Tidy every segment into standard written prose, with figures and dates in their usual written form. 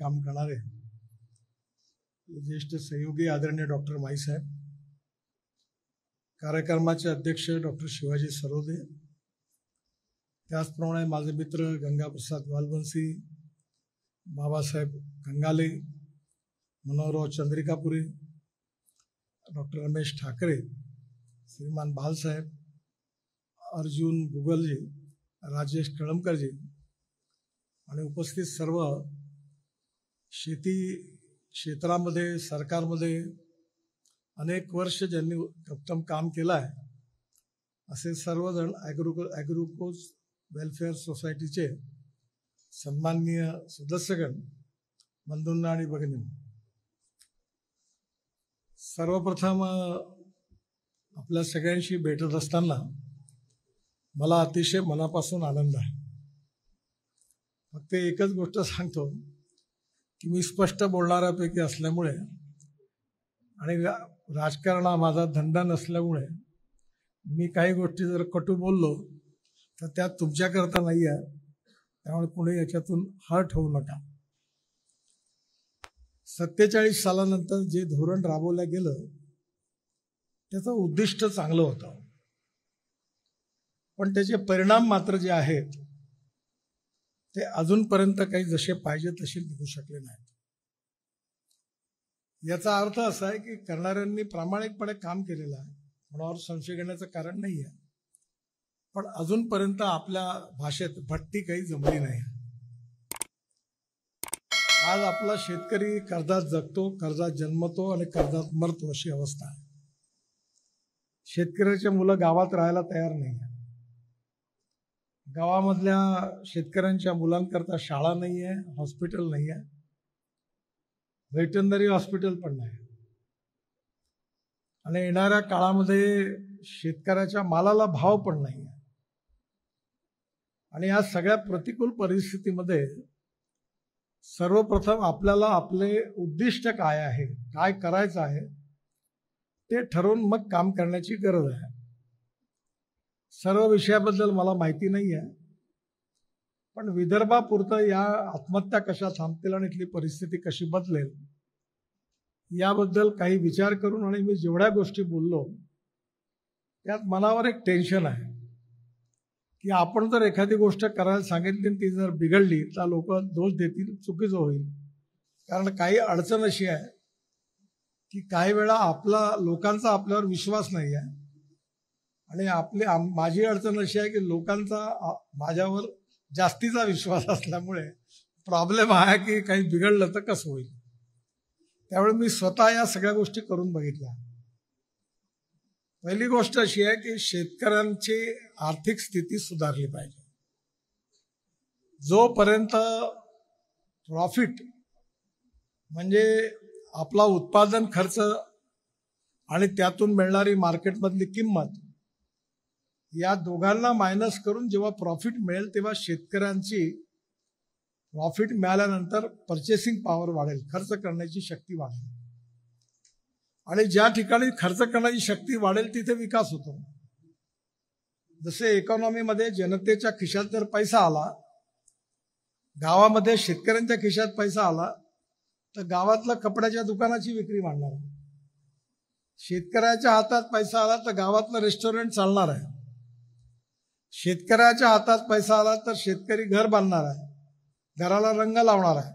काम करणारे ज्येष्ठ सहयोगी आदरणीय डॉक्टर माई साहेब, कार्यक्रमाचे अध्यक्ष डॉक्टर शिवाजी सरोदे, त्याचप्रमाणे माझे मित्र गंगाप्रसाद वालबंसी, बाबासाहेब कंगाले, मनोहरराव चंद्रिकापुरे, डॉक्टर रमेश ठाकरे, श्रीमान बालसाहेब, अर्जुन गुगलजी, राजेश कळमकरजी आणि उपस्थित सर्व शेती क्षेत्रामध्ये सरकारमध्ये अनेक वर्ष ज्यांनी उत्तम काम केलं आहे असे सर्वजण ॲग्रोकोज वेलफेअर सोसायटीचे सन्माननीय सदस्यगण, बंधूंना आणि भगिनींना, सर्वप्रथम आपल्या सगळ्यांशी भेटत असताना मला अतिशय मनापासून आनंद आहे. फक्त एकच गोष्ट सांगतो की मी स्पष्ट बोलणाऱ्यापैकी असल्यामुळे आणि राजकारण हा माझा धंदा नसल्यामुळे मी काही गोष्टी जर कटू बोललो तर त्या तुमच्याकरता नाही आहे, त्यामुळे पुढे याच्यातून हर्ट होऊ नका. 47 सालानंतर जे धोरण राबवलं गेलं त्याचं उद्दिष्ट चांगलं होतं, पण त्याचे परिणाम मात्र जे आहेत ते अजूनपर्यंत काही जसे पाहिजे तसे निघू शकले नाहीत. याचा अर्थ असा आहे की करणाऱ्यांनी प्रामाणिकपणे काम केलेलं आहे, कोणावर संशय घेण्याचं कारण नाही आहे, पण अजूनपर्यंत आपल्या भाषेत भट्टी काही जमली नाही. आज आपला शेतकरी कर्जात जगतो, कर्जात जन्मतो आणि कर्जात मरतो अशी अवस्था आहे. शेतकऱ्याचे मुलं गावात राहायला तयार नाही आहे. गावामधल्या शेतकऱ्यांच्या मुलांकरता शाळा नाही आहे, हॉस्पिटल नाही आहे, व्हेटरनरी हॉस्पिटल पण नाही. आणि येणाऱ्या काळामध्ये शेतकऱ्याच्या मालाला भाव पण नाही आहे. आणि या सगळ्या प्रतिकूल परिस्थितीमध्ये सर्वप्रथम आपल्याला आपले उद्दिष्ट काय आहे, काय करायचं आहे ते ठरवून मग काम करण्याची गरज आहे. सर्व विषयाबद्दल मला माहिती नाही आहे, पण विदर्भापुरतं या आत्महत्या कशा थांबतील आणि इथली परिस्थिती कशी बदलेल याबद्दल काही विचार करून आणि मी जेवढ्या गोष्टी बोललो त्यात मनावर एक टेन्शन आहे की आपण जर एखादी गोष्ट करायला सांगितली आणि ती जर बिघडली तर लोक दोष देतील, चुकीचं होईल. कारण काही अडचण अशी आहे की काही वेळा लोकांचा आपल्यावर विश्वास नाही आहे आणि माझी अडचण अशी आहे की लोकांचा माझ्यावर जास्तीचा विश्वास असल्यामुळे प्रॉब्लेम आहे की काही बिघडलं तर कसं होईल. त्यामुळे मी स्वतः या सगळ्या गोष्टी करून बघितल्या. पहिली गोष्ट अशी आहे की शेतकऱ्यांची आर्थिक स्थिती सुधारली पाहिजे. जोपर्यंत प्रॉफिट म्हणजे आपला उत्पादन खर्च आणि त्यातून मिळणारी मार्केटमधली किंमत या दोघांना मायनस करून जेव्हा प्रॉफिट मिळेल तेव्हा शेतकऱ्यांची प्रॉफिट मिळाल्यानंतर पर्चेसिंग पॉवर वाढेल, खर्च करण्याची शक्ती वाढेल. आणि ज्या ठिकाणी खर्च करण्याची शक्ती वाढेल तिथे विकास होतो. जसे इकॉनॉमीमध्ये जनतेच्या खिशात जर पैसा आला, गावामध्ये शेतकऱ्यांच्या खिशात पैसा आला तर गावातल्या कपड्याच्या दुकानाची विक्री वाढणार आहे. शेतकऱ्याच्या हातात पैसा आला तर गावातलं रेस्टॉरंट चालणार आहे. शेतकऱ्याच्या हातात पैसा आला तर शेतकरी घर बांधणार आहे, घराला रंग लावणार आहे.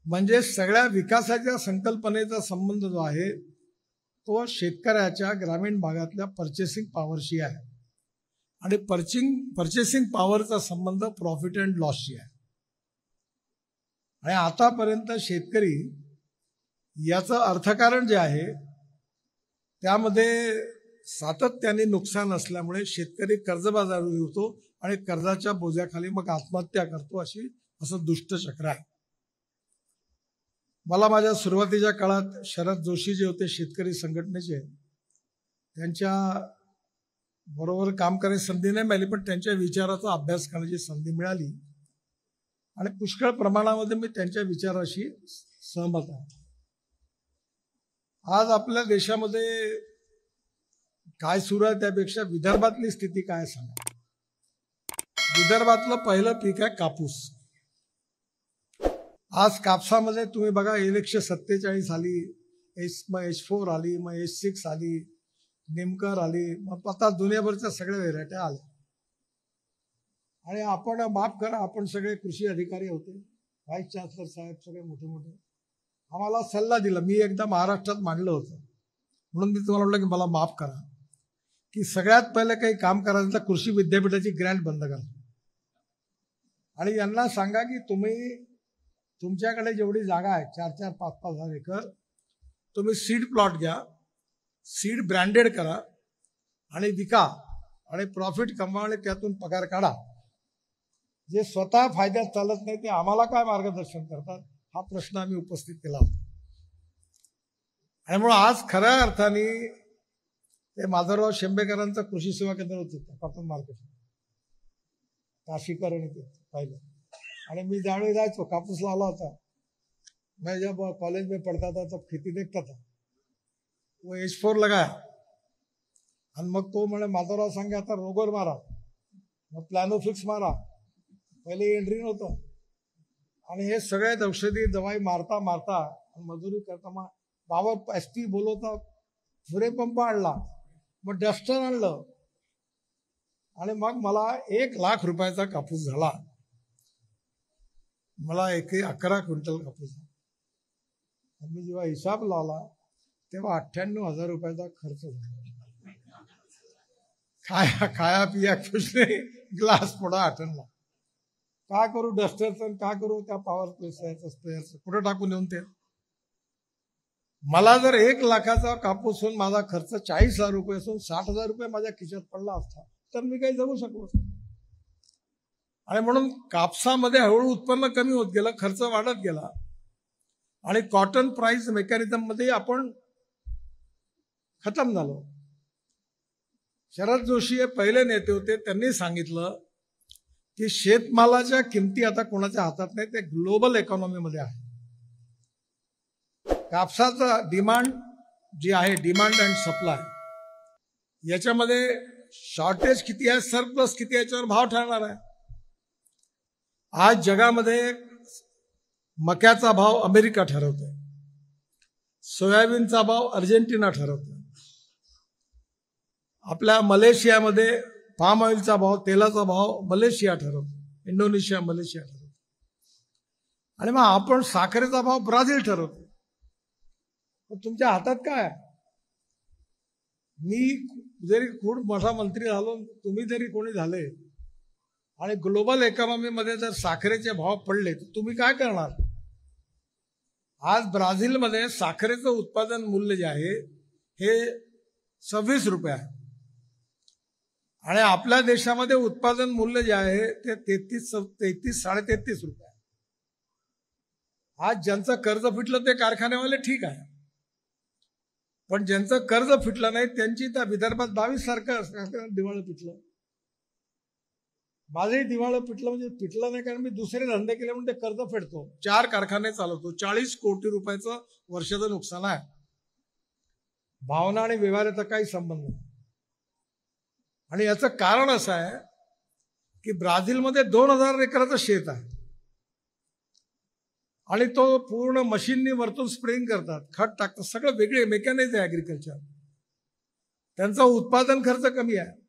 म्हणजे सगळ्या विकासाच्या संकल्पनेचा संबंध जो आहे तो शेतकऱ्याच्या ग्रामीण भागातल्या पर्चेसिंग पॉवरशी आहे आणि पर्चेसिंग पॉवरचा संबंध प्रॉफिट अँड लॉसशी आहे. आणि आतापर्यंत शेतकरी याचं अर्थकारण जे आहे त्यामध्ये सातत्याने नुकसान असल्यामुळे शेतकरी कर्जबाजारी होतो आणि कर्जाच्या बोजाखाली मग आत्महत्या करतो, असं दुष्टचक्र आहे. मला माझ्या सुरुवातीच्या काळात शरद जोशी जे होते शेतकरी संघटनेचे, त्यांच्या बरोबर काम करण्याची संधी नाही मिळाली, पण त्यांच्या विचाराचा अभ्यास करण्याची संधी मिळाली आणि पुष्कळ प्रमाणामध्ये मी त्यांच्या विचाराशी सहमत आहे. आज आपल्या देशामध्ये काय सुरू आहे त्यापेक्षा विदर्भातली स्थिती काय सांगा. विदर्भातलं पहिलं पीक आहे कापूस. आज कापसामध्ये तुम्ही बघा 147 आली, मग H4 आली, मग H6 आली, निमकर आली, मग आता दुनियाभरच्या सगळ्या व्हेरायट्या आल्या. आणि आपण माफ करा, आपण सगळे कृषी अधिकारी होते, व्हाईस चान्सलर साहेब सगळे मोठे मोठे, आम्हाला सल्ला दिला. मी एकदा महाराष्ट्रात मांडलं होतं, म्हणून मी तुम्हाला म्हटलं की मला माफ करा, की सगळ्यात पहिले काही काम करायचं तर कृषी विद्यापीठाची ग्रँट बंद करा आणि यांना सांगा की तुम्ही तुमच्याकडे जेवढी जागा आहे 4-4, 5-5 एकर, तुम्ही सीड प्लॉट घ्या, सीड ब्रँडेड करा आणि विका आणि प्रॉफिट कमवा आणि त्यातून पगार काढा. जे स्वतः फायद्यात चालत नाही ते आम्हाला काय मार्गदर्शन करतात, हा प्रश्न आम्ही उपस्थित केला होता. आणि म्हणून आज खऱ्या अर्थाने ते माधवराव शेंबेकरांचं कृषी सेवा केंद्र होतं कॉटन मार्केट, काशीकर आणि ते पाहिलं. आणि मी ज्यावेळी जायचो, कापूस लावला होता, मैं जब कॉलेज में पढ़ता था तब खेती देखता था, वो H4 लगाया आणि मग तो म्हणे माधवराव सांगे आता रोगर मारा, मग प्लॅनोफिक्स मारा, पहिले एंड्री नव्हतं. आणि हे सगळ्यात औषधी दवाई मारता मारता मजुरी करता मग पावर SP बोलवता, फुरे पंप आणला, मग डस्टर आणलं आणि मग मला 1 लाख रुपयाचा कापूस झाला. मला 11 क्विंटल कापूस झाला. मी जेव्हा हिसाब लावला तेव्हा 98,000 रुपयाचा खर्च झाला. खाया पिया कुछ नाही, ग्लास फोडा आठवला. काय करू डस्टरचं, काय करू त्या पॉवर स्प्रेयरचं, कुठं टाकून येऊन ते. मला जर 1 लाखाचा कापूस होऊन माझा खर्च 40,000 रुपये असून 60,000 रुपये माझ्या खिशात पडला असता तर मी काही जगू शकलो. आणि म्हणून कापसामध्ये हळूहळू उत्पन्न कमी होत गेलं, खर्च वाढत गेला आणि कॉटन प्राइस मेकॅनिझम मध्ये आपण खतम झालो. शरद जोशी हे पहिले नेते होते, त्यांनी सांगितलं की शेतमालाच्या किमती आता कोणाच्या हातात नाही, ते ग्लोबल इकॉनॉमीमध्ये आहे. कापसाचा डिमांड जी आहे, डिमांड अँड सप्लाय, याच्यामध्ये शॉर्टेज किती आहे, सरप्लस किती आहे, याच्यावर भाव ठरणार आहे. आज जगामध्ये मक्याचा भाव अमेरिका ठरवतोय, सोयाबीनचा भाव अर्जेंटिना ठरवतोय, आपल्या मलेशियामध्ये पाम ऑइलचा भाव, तेलाचा भाव मलेशिया ठरवतो, इंडोनेशिया, मलेशिया ठरवतो. आणि मग आपण साखरेचा भाव ब्राझील ठरवतो. तुमच्या हातात काय? मी जरी खूप मोठा मंत्री झालो, तुम्ही जरी कोणी झाले आणि ग्लोबल इकॉनॉमीमध्ये जर साखरेचे भाव पडले तर तुम्ही काय करणार? आज ब्राझीलमध्ये साखरेचं उत्पादन मूल्य जे आहे हे 26 रुपये आहे आणि आपल्या देशामध्ये उत्पादन मूल्य जे आहे ते 33-33.5 रुपये आहे. आज ज्यांचं कर्ज फिटलं ते कारखानेवाले ठीक आहे, पण ज्यांचं कर्ज फिटलं नाही त्यांची त्या विदर्भात 22 सारखं दिवाळं पिटलं. माझंही दिवाळं पिटलं, म्हणजे पिटलं नाही कारण मी दुसरे धंदे केले म्हणून ते कर्ज फेडतो. 4 कारखाने चालवतो, 40 कोटी रुपयाचं वर्षाचं नुकसान आहे. भावना आणि व्यवहाराचा काही संबंध नाही. आणि याचं कारण असं आहे की ब्राझीलमध्ये 2000 एकराचं शेत आहे आणि तो पूर्ण मशीननी वरतून स्प्रेइंग करतात, खत टाकतात, सगळं वेगळे मेकॅनाइज आहे ऍग्रिकल्चर. त्यांचा उत्पादन खर्च कमी आहे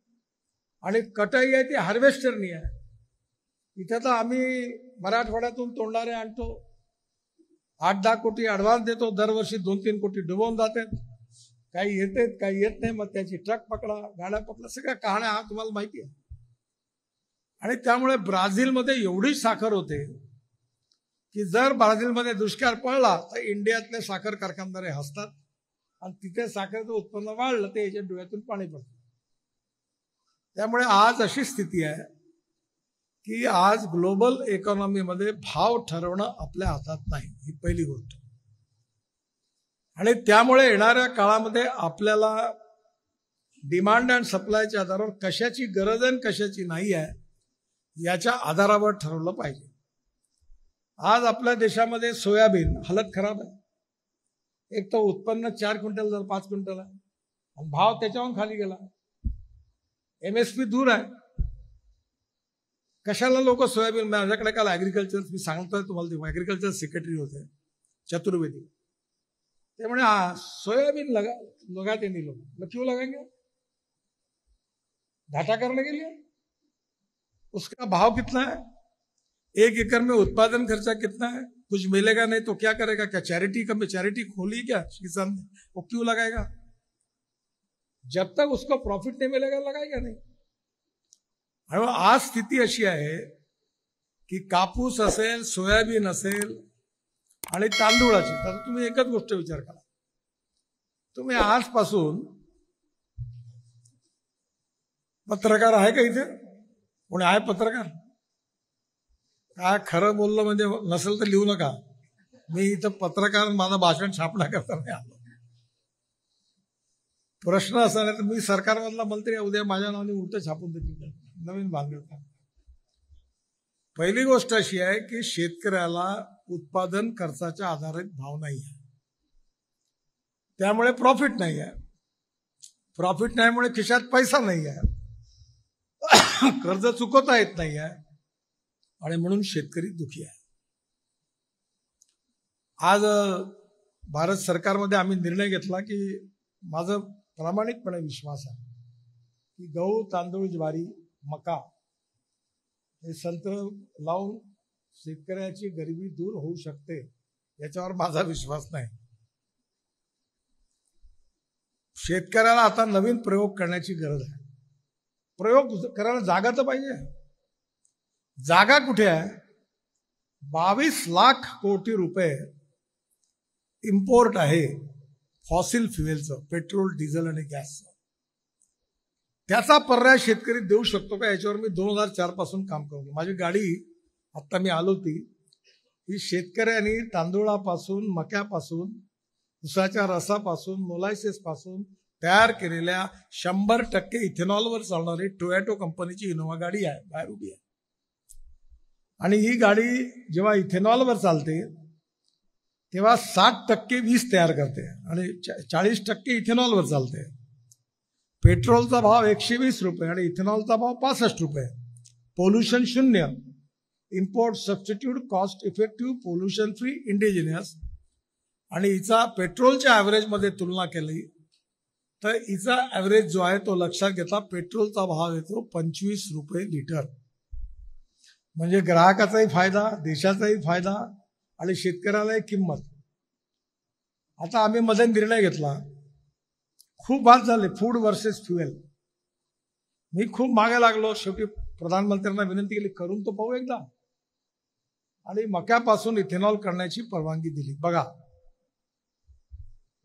आणि कटाई आहे ती हार्वेस्टरनी आहे. इथे तर आम्ही मराठवाड्यातून तोडणारे आणतो, 8-10 कोटी ऍडव्हान्स देतो, दरवर्षी 2-3 कोटी डुबवून जातात. काही येते काही येत नाही, मग त्याची ट्रक पकडा, गाड्या पकडा, सगळ्या कहाण्या हा तुम्हाला माहिती आहे. आणि त्यामुळे ब्राझीलमध्ये एवढी साखर होते की जर ब्राझीलमध्ये दुष्काळ पडला तर इंडियातले साखर कारखानदार हसतात आणि तिथे साखरेचं उत्पन्न वाढलं ते याच्या डोळ्यातून पाणी पडतं. त्यामुळे आज अशी स्थिती आहे की आज ग्लोबल इकॉनॉमीमध्ये भाव ठरवणं आपल्या हातात नाही, ही पहिली गोष्ट. आणि त्यामुळे येणाऱ्या काळामध्ये आपल्याला डिमांड अँड सप्लायच्या आधारावर कशाची गरज आहे कशाची नाही आहे याच्या आधारावर ठरवलं पाहिजे. आज आपल्या देशामध्ये सोयाबीन हालत खराब आहे. एक तर उत्पन्न 4 क्विंटल जर 5 क्विंटल आहे आणि भाव त्याच्याहून खाली गेला. MSP दूर आहे. कशाला लोक सोयाबीन, माझ्याकडे काल ॲग्रिकल्चर, मी सांगतोय तुम्हाला, ते ॲग्रिकल्चर सेक्रेटरी होते चतुर्वेदी, ते म्हणे सोयाबीन लगाते नहीं लोग, मैं क्यों लगाएंगे, घाटा करने के लिए, उसका भाव कितना है, 1 एकड़ में उत्पादन खर्चा कितना है, कुछ मिलेगा नहीं तो क्या करेगा, क्या चैरिटी खोली क्या किसान ने, वो क्यों लगाएगा, जब तक उसको प्रॉफिट नहीं मिलेगा लगाएगा नहीं। आणि आज स्थिती अशी आहे की कापूस असेल, सोयाबीन असेल आणि तांदूळाची, तर तुम्ही एकच गोष्ट विचार करा, तुम्ही आजपासून, पत्रकार आहे का इथे, कोणी आहे पत्रकार, काय खरं बोललं म्हणजे नसेल तर लिहू नका, मी इथं पत्रकार माझं भाषण छापण्याकरता नाही आलो, प्रश्न असा नाही तर मी सरकारमधला मंत्री उद्या माझ्या नावाने उलट छापून देतील, नवीन बांधले. पहिली गोष्ट अशी आहे की शेतकऱ्याला उत्पादन खर्चाच्या आधारित भाव नाही आहे, त्यामुळे प्रॉफिट नाही आहे, प्रॉफिट नाहीमुळे खिशात पैसा नाही आहे, कर्ज चुकवता येत नाही आहे, आणि म्हणून शेतकरी दुखी आहे. आज भारत सरकारमध्ये आम्ही निर्णय घेतला की माझा प्रामाणिकपणे विश्वास आहे की गहू, तांदूळ, ज्वारी, मका हे संत्र लावून शेतकऱ्याची गरिबी दूर होऊ शकते, याच्यावर माझा विश्वास नाही. शेतकऱ्याला आता नवीन प्रयोग करण्याची गरज आहे. प्रयोग करायला जागा तर पाहिजे. जागा कुठे आहे? 22 लाख कोटी रुपये इम्पोर्ट आहे फॉसिल फ्युएलचं, पेट्रोल, डिझेल आणि गॅसचं. त्याचा पर्याय शेतकरी देऊ शकतो का? याच्यावर मी 2004 पासून काम करतो. माझी गाडी आता मी आलो ती ही शेतकऱ्यांनी तांदूळापासून, मक्यापासून, उसाच्या रसापासून, मोलायसिस पासून तयार केलेल्या 100% इथेनॉलवर चालणारी टोयोटो कंपनीची इनोवा गाडी आहे, बाहेर उभी आहे. आणि ही गाडी जेव्हा इथेनॉलवर चालते तेव्हा 60% वीज तयार करते आणि 40% इथेनॉलवर चालते. पेट्रोलचा भाव 120 रुपये आणि इथेनॉलचा भाव 65 रुपये. पोल्युशन शून्य, import substitute, cost effective, pollution free, indigenous. आणि हिचा पेट्रोलच्या ॲव्हरेजमध्ये तुलना केली तर हिचा ॲव्हरेज जो आहे तो लक्षात घेता पेट्रोलचा भाव येतो 25 रुपये लिटर. म्हणजे ग्राहकाचाही फायदा, देशाचाही फायदा आणि शेतकऱ्यालाही किंमत. आता आम्ही मध्ये निर्णय घेतला, खूप बाद झाले फूड वर्सेस फ्युएल. मी खूप मागे लागलो, शेवटी प्रधानमंत्र्यांना विनंती केली करून तो पाहू एकदा, आणि मक्यापासून इथेनॉल करण्याची परवानगी दिली. बघा,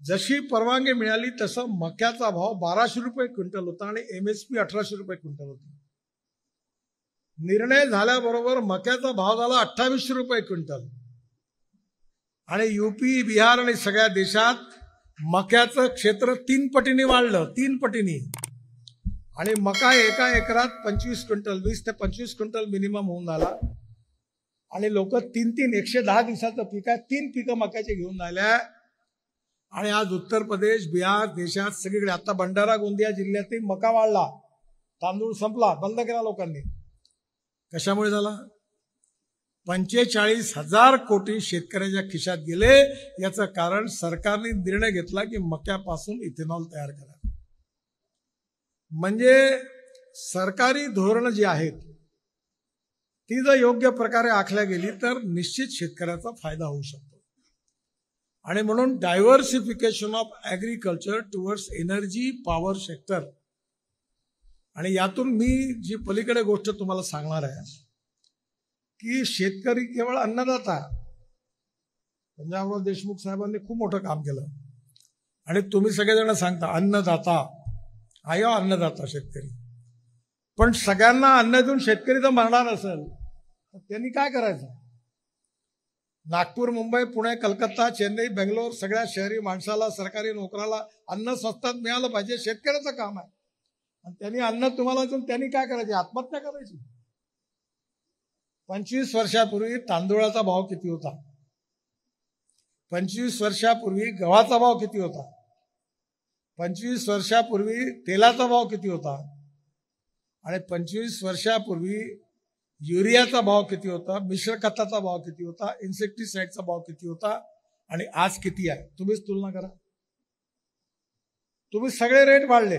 जशी परवानगी मिळाली तसं मक्याचा भाव 1200 रुपये क्विंटल होता आणि MSP 1800 रुपये क्विंटल होती. निर्णय झाल्याबरोबर मक्याचा भाव झाला 2800 रुपये क्विंटल. आणि UP, बिहार आणि सगळ्या देशात मक्याचं क्षेत्र 3 पटीने वाढलं, 3 पटीने. आणि मका एका एकरात 25 क्विंटल, 20 ते 25 क्विंटल मिनिमम होऊन झाला. आणि लोक 3-3 110 दिवसाचं पीक आहे, 3 पिकं मक्याचे घेऊन राहिल्या. आणि आज उत्तर प्रदेश, बिहार, देशात सगळीकडे, आता भंडारा गोंदिया जिल्ह्यातही मका वाढला. तांदूळ संपला, बंद केला लोकांनी. कशामुळे झाला? 45,000 कोटी शेतकऱ्याच्या खिशात गेले. याचं कारण सरकारने निर्णय घेतला की मक्यापासून इथेनॉल तयार करा. म्हणजे सरकारी धोरणं जी आहेत ती जर योग्य प्रकारे आखल्या गेली तर निश्चित शेतकऱ्याचा फायदा होऊ शकतो. आणि म्हणून diversification of agriculture towards energy power sector. आणि यातून मी जी पलीकडे गोष्ट तुम्हाला सांगणार आहे की शेतकरी केवळ अन्नदाता. पंजाबराव देशमुख साहेबांनी खूप मोठं काम केलं आणि तुम्ही सगळेजण सांगता अन्नदाता, आहे अन्नदाता शेतकरी. पण सगळ्यांना अन्न देऊन शेतकरी जर मरणार असेल तर त्यांनी काय करायचं? नागपूर, मुंबई, पुणे, कलकत्ता, चेन्नई, बेंगलोर सगळ्या शहरी माणसाला, सरकारी नोकराला अन्न स्वस्तात मिळालं पाहिजे, शेतकऱ्याचं काम आहे. आणि त्यांनी अन्न तुम्हाला देऊन त्यांनी काय करायचे? आत्महत्या करायची. 25 वर्षापूर्वी तांदूळाचा भाव किती होता? 25 वर्षापूर्वी गव्हाचा भाव किती होता? 25 वर्षापूर्वी तेलाचा भाव किती होता? आणि 25 वर्षापूर्वी युरियाचा भाव किती होता, मिश्र खताचा भाव किती होता, इन्सेक्टिसाइडचा भाव किती होता आणि आज किती आहे, तुम्हीच तुलना करा. तुम्ही सगळे रेट वाढले.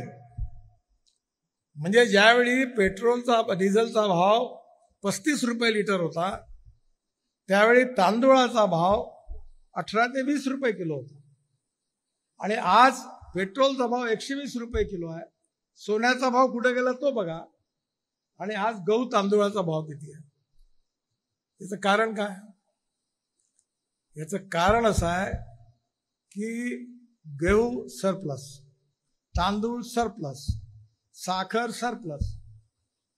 म्हणजे ज्यावेळी पेट्रोलचा डिझेलचा भाव 35 रुपये लिटर होता, त्यावेळी तांदूळाचा भाव 18 ते 20 रुपये किलो होता. आणि आज पेट्रोलचा भाव 120 रुपये किलो आहे. सोन्याचा भाव कुठे गेला तो बघा. आणि आज गहू तांदूळाचा भाव किती आहे. याचं कारण काय? याचं कारण असं आहे की गहू सरप्लस, तांदूळ सरप्लस, साखर सरप्लस.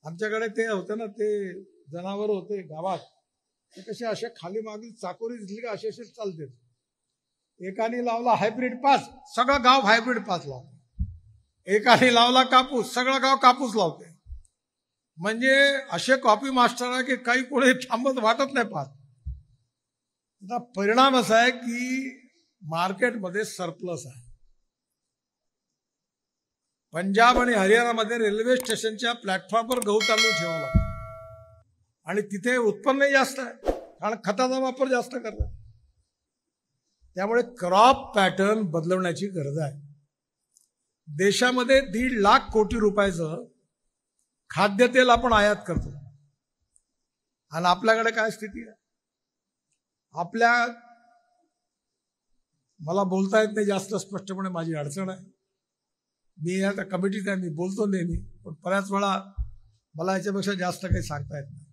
आमच्याकडे ते होतं ना, ते जनावर होते गावात, ते कसे असे खाली मागील चाकोरी दिसली का असे असे चालते. एकाने लावला हायब्रिड पास, सगळं गाव हायब्रिड पास लावते. एकाने लावला कापूस, सगळं गाव कापूस लावते. म्हणजे असे कॉपी मास्टर आहे की काही कोणी थांबत वाटत नाही पास. आता परिणाम असा आहे की मार्केटमध्ये सरप्लस आहे. पंजाब आणि हरियाणामध्ये रेल्वे स्टेशनच्या प्लॅटफॉर्मवर गहू तांदूळ ठेवावा लागतो आणि तिथे उत्पन्नही जास्त आहे, कारण खताचा वापर जास्त करतात. त्यामुळे क्रॉप पॅटर्न बदलवण्याची गरज आहे. देशामध्ये 1.5 लाख कोटी रुपयाचं खाद्यतेल आपण आयात करतो आणि आपल्याकडे काय स्थिती आहे. मला बोलता येत नाही जास्त स्पष्टपणे, माझी अडचण आहे. मी आता कमिटीत आहे, मी बोलतो नेहमी, पण बऱ्याच वेळा मला याच्यापेक्षा जास्त काही सांगता येत नाही.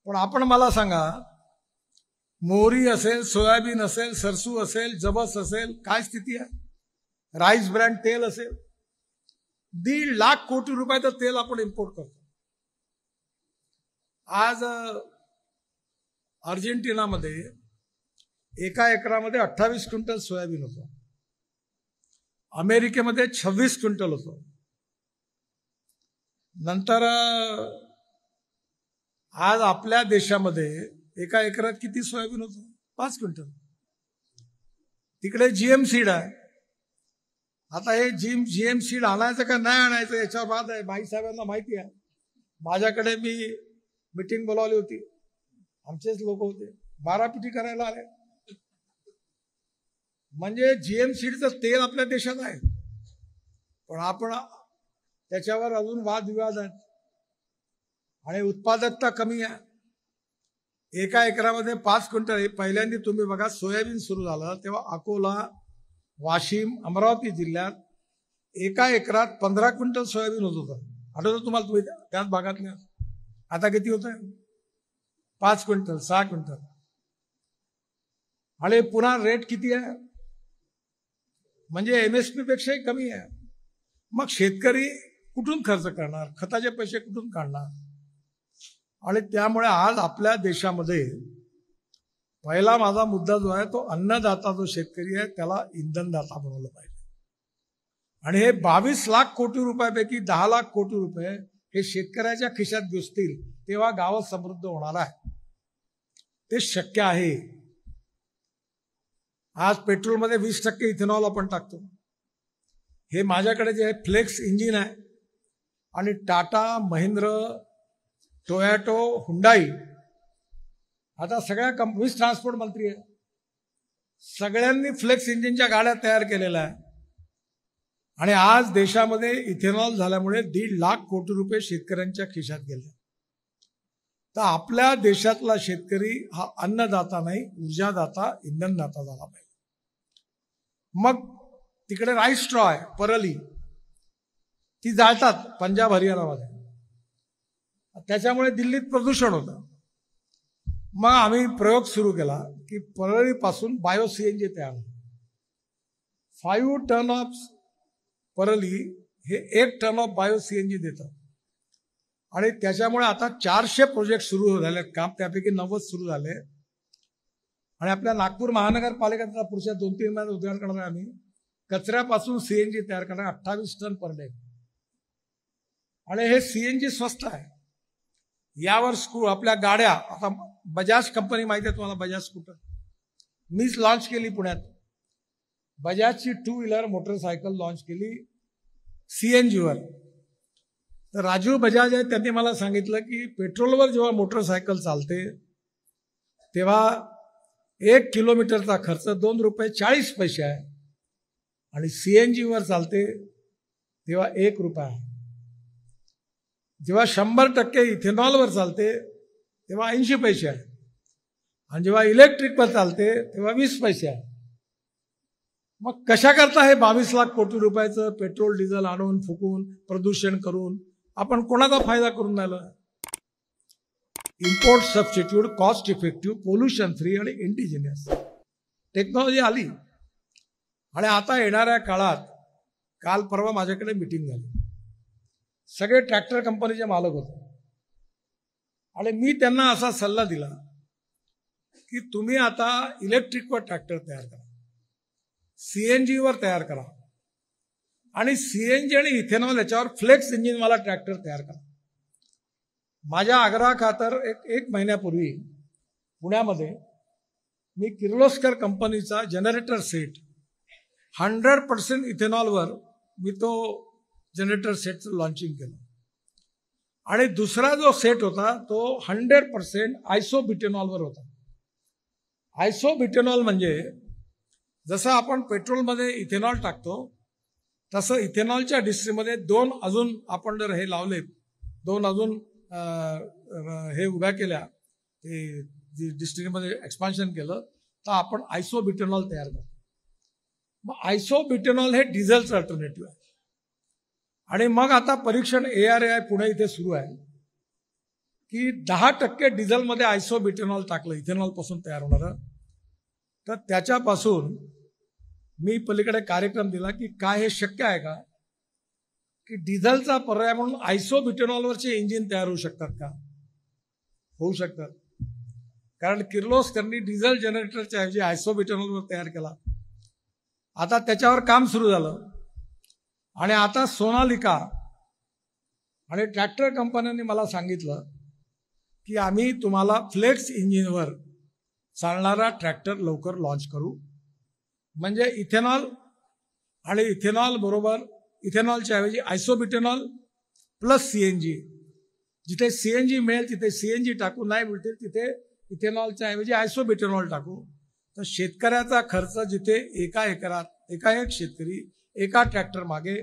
पण आपण मला सांगा, मोहरी असेल, सोयाबीन असेल, सरसू असेल, जवस असेल, काय स्थिती आहे. राईस ब्रँड तेल असेल, 1.5 लाख कोटी रुपयाचं तेल आपण इम्पोर्ट करतो. आज अर्जेंटिनामध्ये एका एकरामध्ये 28 क्विंटल सोयाबीन होतं. अमेरिकेमध्ये 26 क्विंटल होतं. नंतर आज आपल्या देशामध्ये एका एकरात किती सोयाबीन होतं? 5 क्विंटल. तिकडे जीएम सीड आहे. आता हे जीएम सीड आणायचं का नाही आणायचं याच्यावर बात आहे. भाई साहेबांना माहिती आहे. माझ्याकडे मी मीटिंग बोलावली होती, आमचेच लोक होते, 12 पिटी करायला आले. म्हणजे जीएम सीडचं तेल आपल्या देशात आहे, पण आपण त्याच्यावर अजून वादविवाद आहेत आणि उत्पादकता कमी आहे. एका एकरामध्ये 5 क्विंटल. पहिल्यांदा तुम्ही बघा, सोयाबीन सुरू झालं तेव्हा अकोला, वाशिम, अमरावती जिल्ह्यात एका एकरात 15 क्विंटल सोयाबीन होत होतं. आठवतं तुम्हाला? तुम्ही त्याच भागातल्या. आता किती होत आहे? 5 क्विंटल, 6 क्विंटल. आणि पुन्हा रेट किती आहे? म्हणजे एमएसपी पेक्षाही कमी आहे. मग शेतकरी कुठून खर्च करणार? खताचे पैसे कुठून काढणार? आणि त्यामुळे आज आपल्या देशामध्ये पहिला माझा मुद्दा जो आहे तो अन्नदाता जो शेतकरी आहे त्याला इंधनदाता बनवलं पाहिजे. आणि हे 22 लाख कोटी रुपयापैकी 10 लाख कोटी रुपये हे शेतकऱ्याच्या खिशात घुसतील तेव्हा गाव समृद्ध होणार आहे. ते शक्य आहे. आज पेट्रोलमध्ये 20% इथेनॉल आपण टाकतो. हे माझ्याकडे जे फ्लेक्स इंजिन आहे आणि टाटा, महिंद्र, टोयोटो, हुंडाई, आता सगळ्या कंपनीज, ट्रान्सपोर्ट मंत्री आहे, सगळ्यांनी फ्लेक्स इंजिनच्या गाड्या तयार केलेल्या आहे. आणि आज देशामध्ये इथेनॉल झाल्यामुळे 1.5 लाख कोटी रुपये शेतकऱ्यांच्या खिशात गेले. तर आपल्या देशातला शेतकरी हा अन्नदाता नाही, ऊर्जादाता, इंधनदाता झाला पाहिजे. मग तिकडे राईस स्ट्रॉ आहे, परली, ती जाळतात पंजाब हरियाणामध्ये, त्याच्यामुळे दिल्लीत प्रदूषण होतं. मग आम्ही प्रयोग सुरू केला की परळीपासून बायो सीएनजी तयार होतं. 5 टन ऑफ परली हे 1 टन ऑफ बायो सीएनजी देतं. आणि त्याच्यामुळे आता 400 प्रोजेक्ट सुरू झाले काम, त्यापैकी 90 सुरू झाले. आणि आपल्या नागपूर महानगरपालिकेचा पुढच्या 2-3 महिन्यात उद्घाटन करणार आम्ही. कचऱ्यापासून सीएनजी तयार करणार 28 टन पर डे. आणि हे सीएनजी स्वस्त आहे. यावर आपल्या गाड्या, आता बजाज कंपनी माहिती आहे तुम्हाला, बजाज स्कूटर मीच लॉन्च केली पुण्यात. बजाजची 2 व्हीलर मोटरसायकल लॉन्च केली सीएनजीवर. तर राजीव बजाज आहे, त्यांनी मला सांगितलं की पेट्रोलवर जेव्हा मोटरसायकल चालते तेव्हा 1 किलोमीटरचा खर्च 2 रुपये 40 पैसे आहे आणि CNGवर चालते तेव्हा 1 रुपया आहे. जेव्हा 100% इथेनॉलवर चालते तेव्हा 80 पैसे आहे आणि जेव्हा इलेक्ट्रिकवर चालते तेव्हा 20 पैसे आहे. मग कशा करता हे 22 लाख कोटी रुपयाचं पेट्रोल डिझेल आणून फुकून प्रदूषण करून आपण कोणाचा फायदा करून राहिलो? Import substitute, cost effective, pollution free आणि इंडिजिनियस टेक्नॉलॉजी आली. आणि आता येणाऱ्या काळात, काल परवा माझ्याकडे मीटिंग झाली, सगळे ट्रॅक्टर कंपनीचे मालक होते आणि मी त्यांना असा सल्ला दिला की तुम्ही आता इलेक्ट्रिकवर ट्रॅक्टर तयार करा, CNGवर तयार करा आणि CNG आणि इथेनॉल याच्यावर फ्लेक्स इंजिनवाला ट्रॅक्टर तयार करा. माझ्या आग्रहाखातर एक महिन्यापूर्वी पुण्यामध्ये मी किर्लोस्कर कंपनीचा जनरेटर सेट 100% इथेनॉलवर मी तो जनरेटर सेटचं लॉन्चिंग केलं आणि दुसरा जो सेट होता तो 100% आयसोब्युटेनॉलवर होता. आयसोब्युटेनॉल म्हणजे जसं आपण पेट्रोलमध्ये इथेनॉल टाकतो तसं इथेनॉलच्या डिस्ट्रीमध्ये 2 अजून आपण जर हे लावले, 2 अजून हे उभ्या केल्या, ते डिस्ट्रीमध्ये एक्सपान्शन केलं तर आपण आयसोब्युटेनॉल तयार करतो. मग आयसोब्युटेनॉल हे डिझेलचं अल्टरनेटिव्ह आहे. आणि मग आता परीक्षण ARAI पुणे इथे सुरू आहे की 10% डिझेलमध्ये आयसोब्युटेनॉल टाकलं, इथेनॉल पासून तयार होणारं, तर त्याच्यापासून मी पलीकडे कार्यक्रम दिला की काय हे शक्य आहे का की डिझेलचा पर्याय म्हणून आयसोब्युटेनॉलवरचे इंजिन तयार होऊ शकतात का? होऊ शकतात. कारण किर्लोस्करनी डिझेल जनरेटरच्या ऐवजी आयसोब्युटेनॉलवर तयार केला. आता त्याच्यावर काम सुरू झालं आणि आता सोनालिका आणि ट्रॅक्टर कंपन्यांनी मला सांगितलं की आम्ही तुम्हाला फ्लेक्स इंजिनवर चालणारा ट्रॅक्टर लवकर लॉन्च करू. म्हणजे इथेनॉल आणि इथेनॉल बरोबर इथेनॉलच्या ऐवजी आयसोब्युटेनॉल प्लस CNG, जिथे CNG मिळेल तिथे CNG टाकू, नाही मिळतील तिथे इथेनॉलच्या ऐवजी आयसोब्युटेनॉल टाकू. तर शेतकऱ्याचा खर्च जिथे एका एक शेतकरी एका ट्रॅक्टर मागे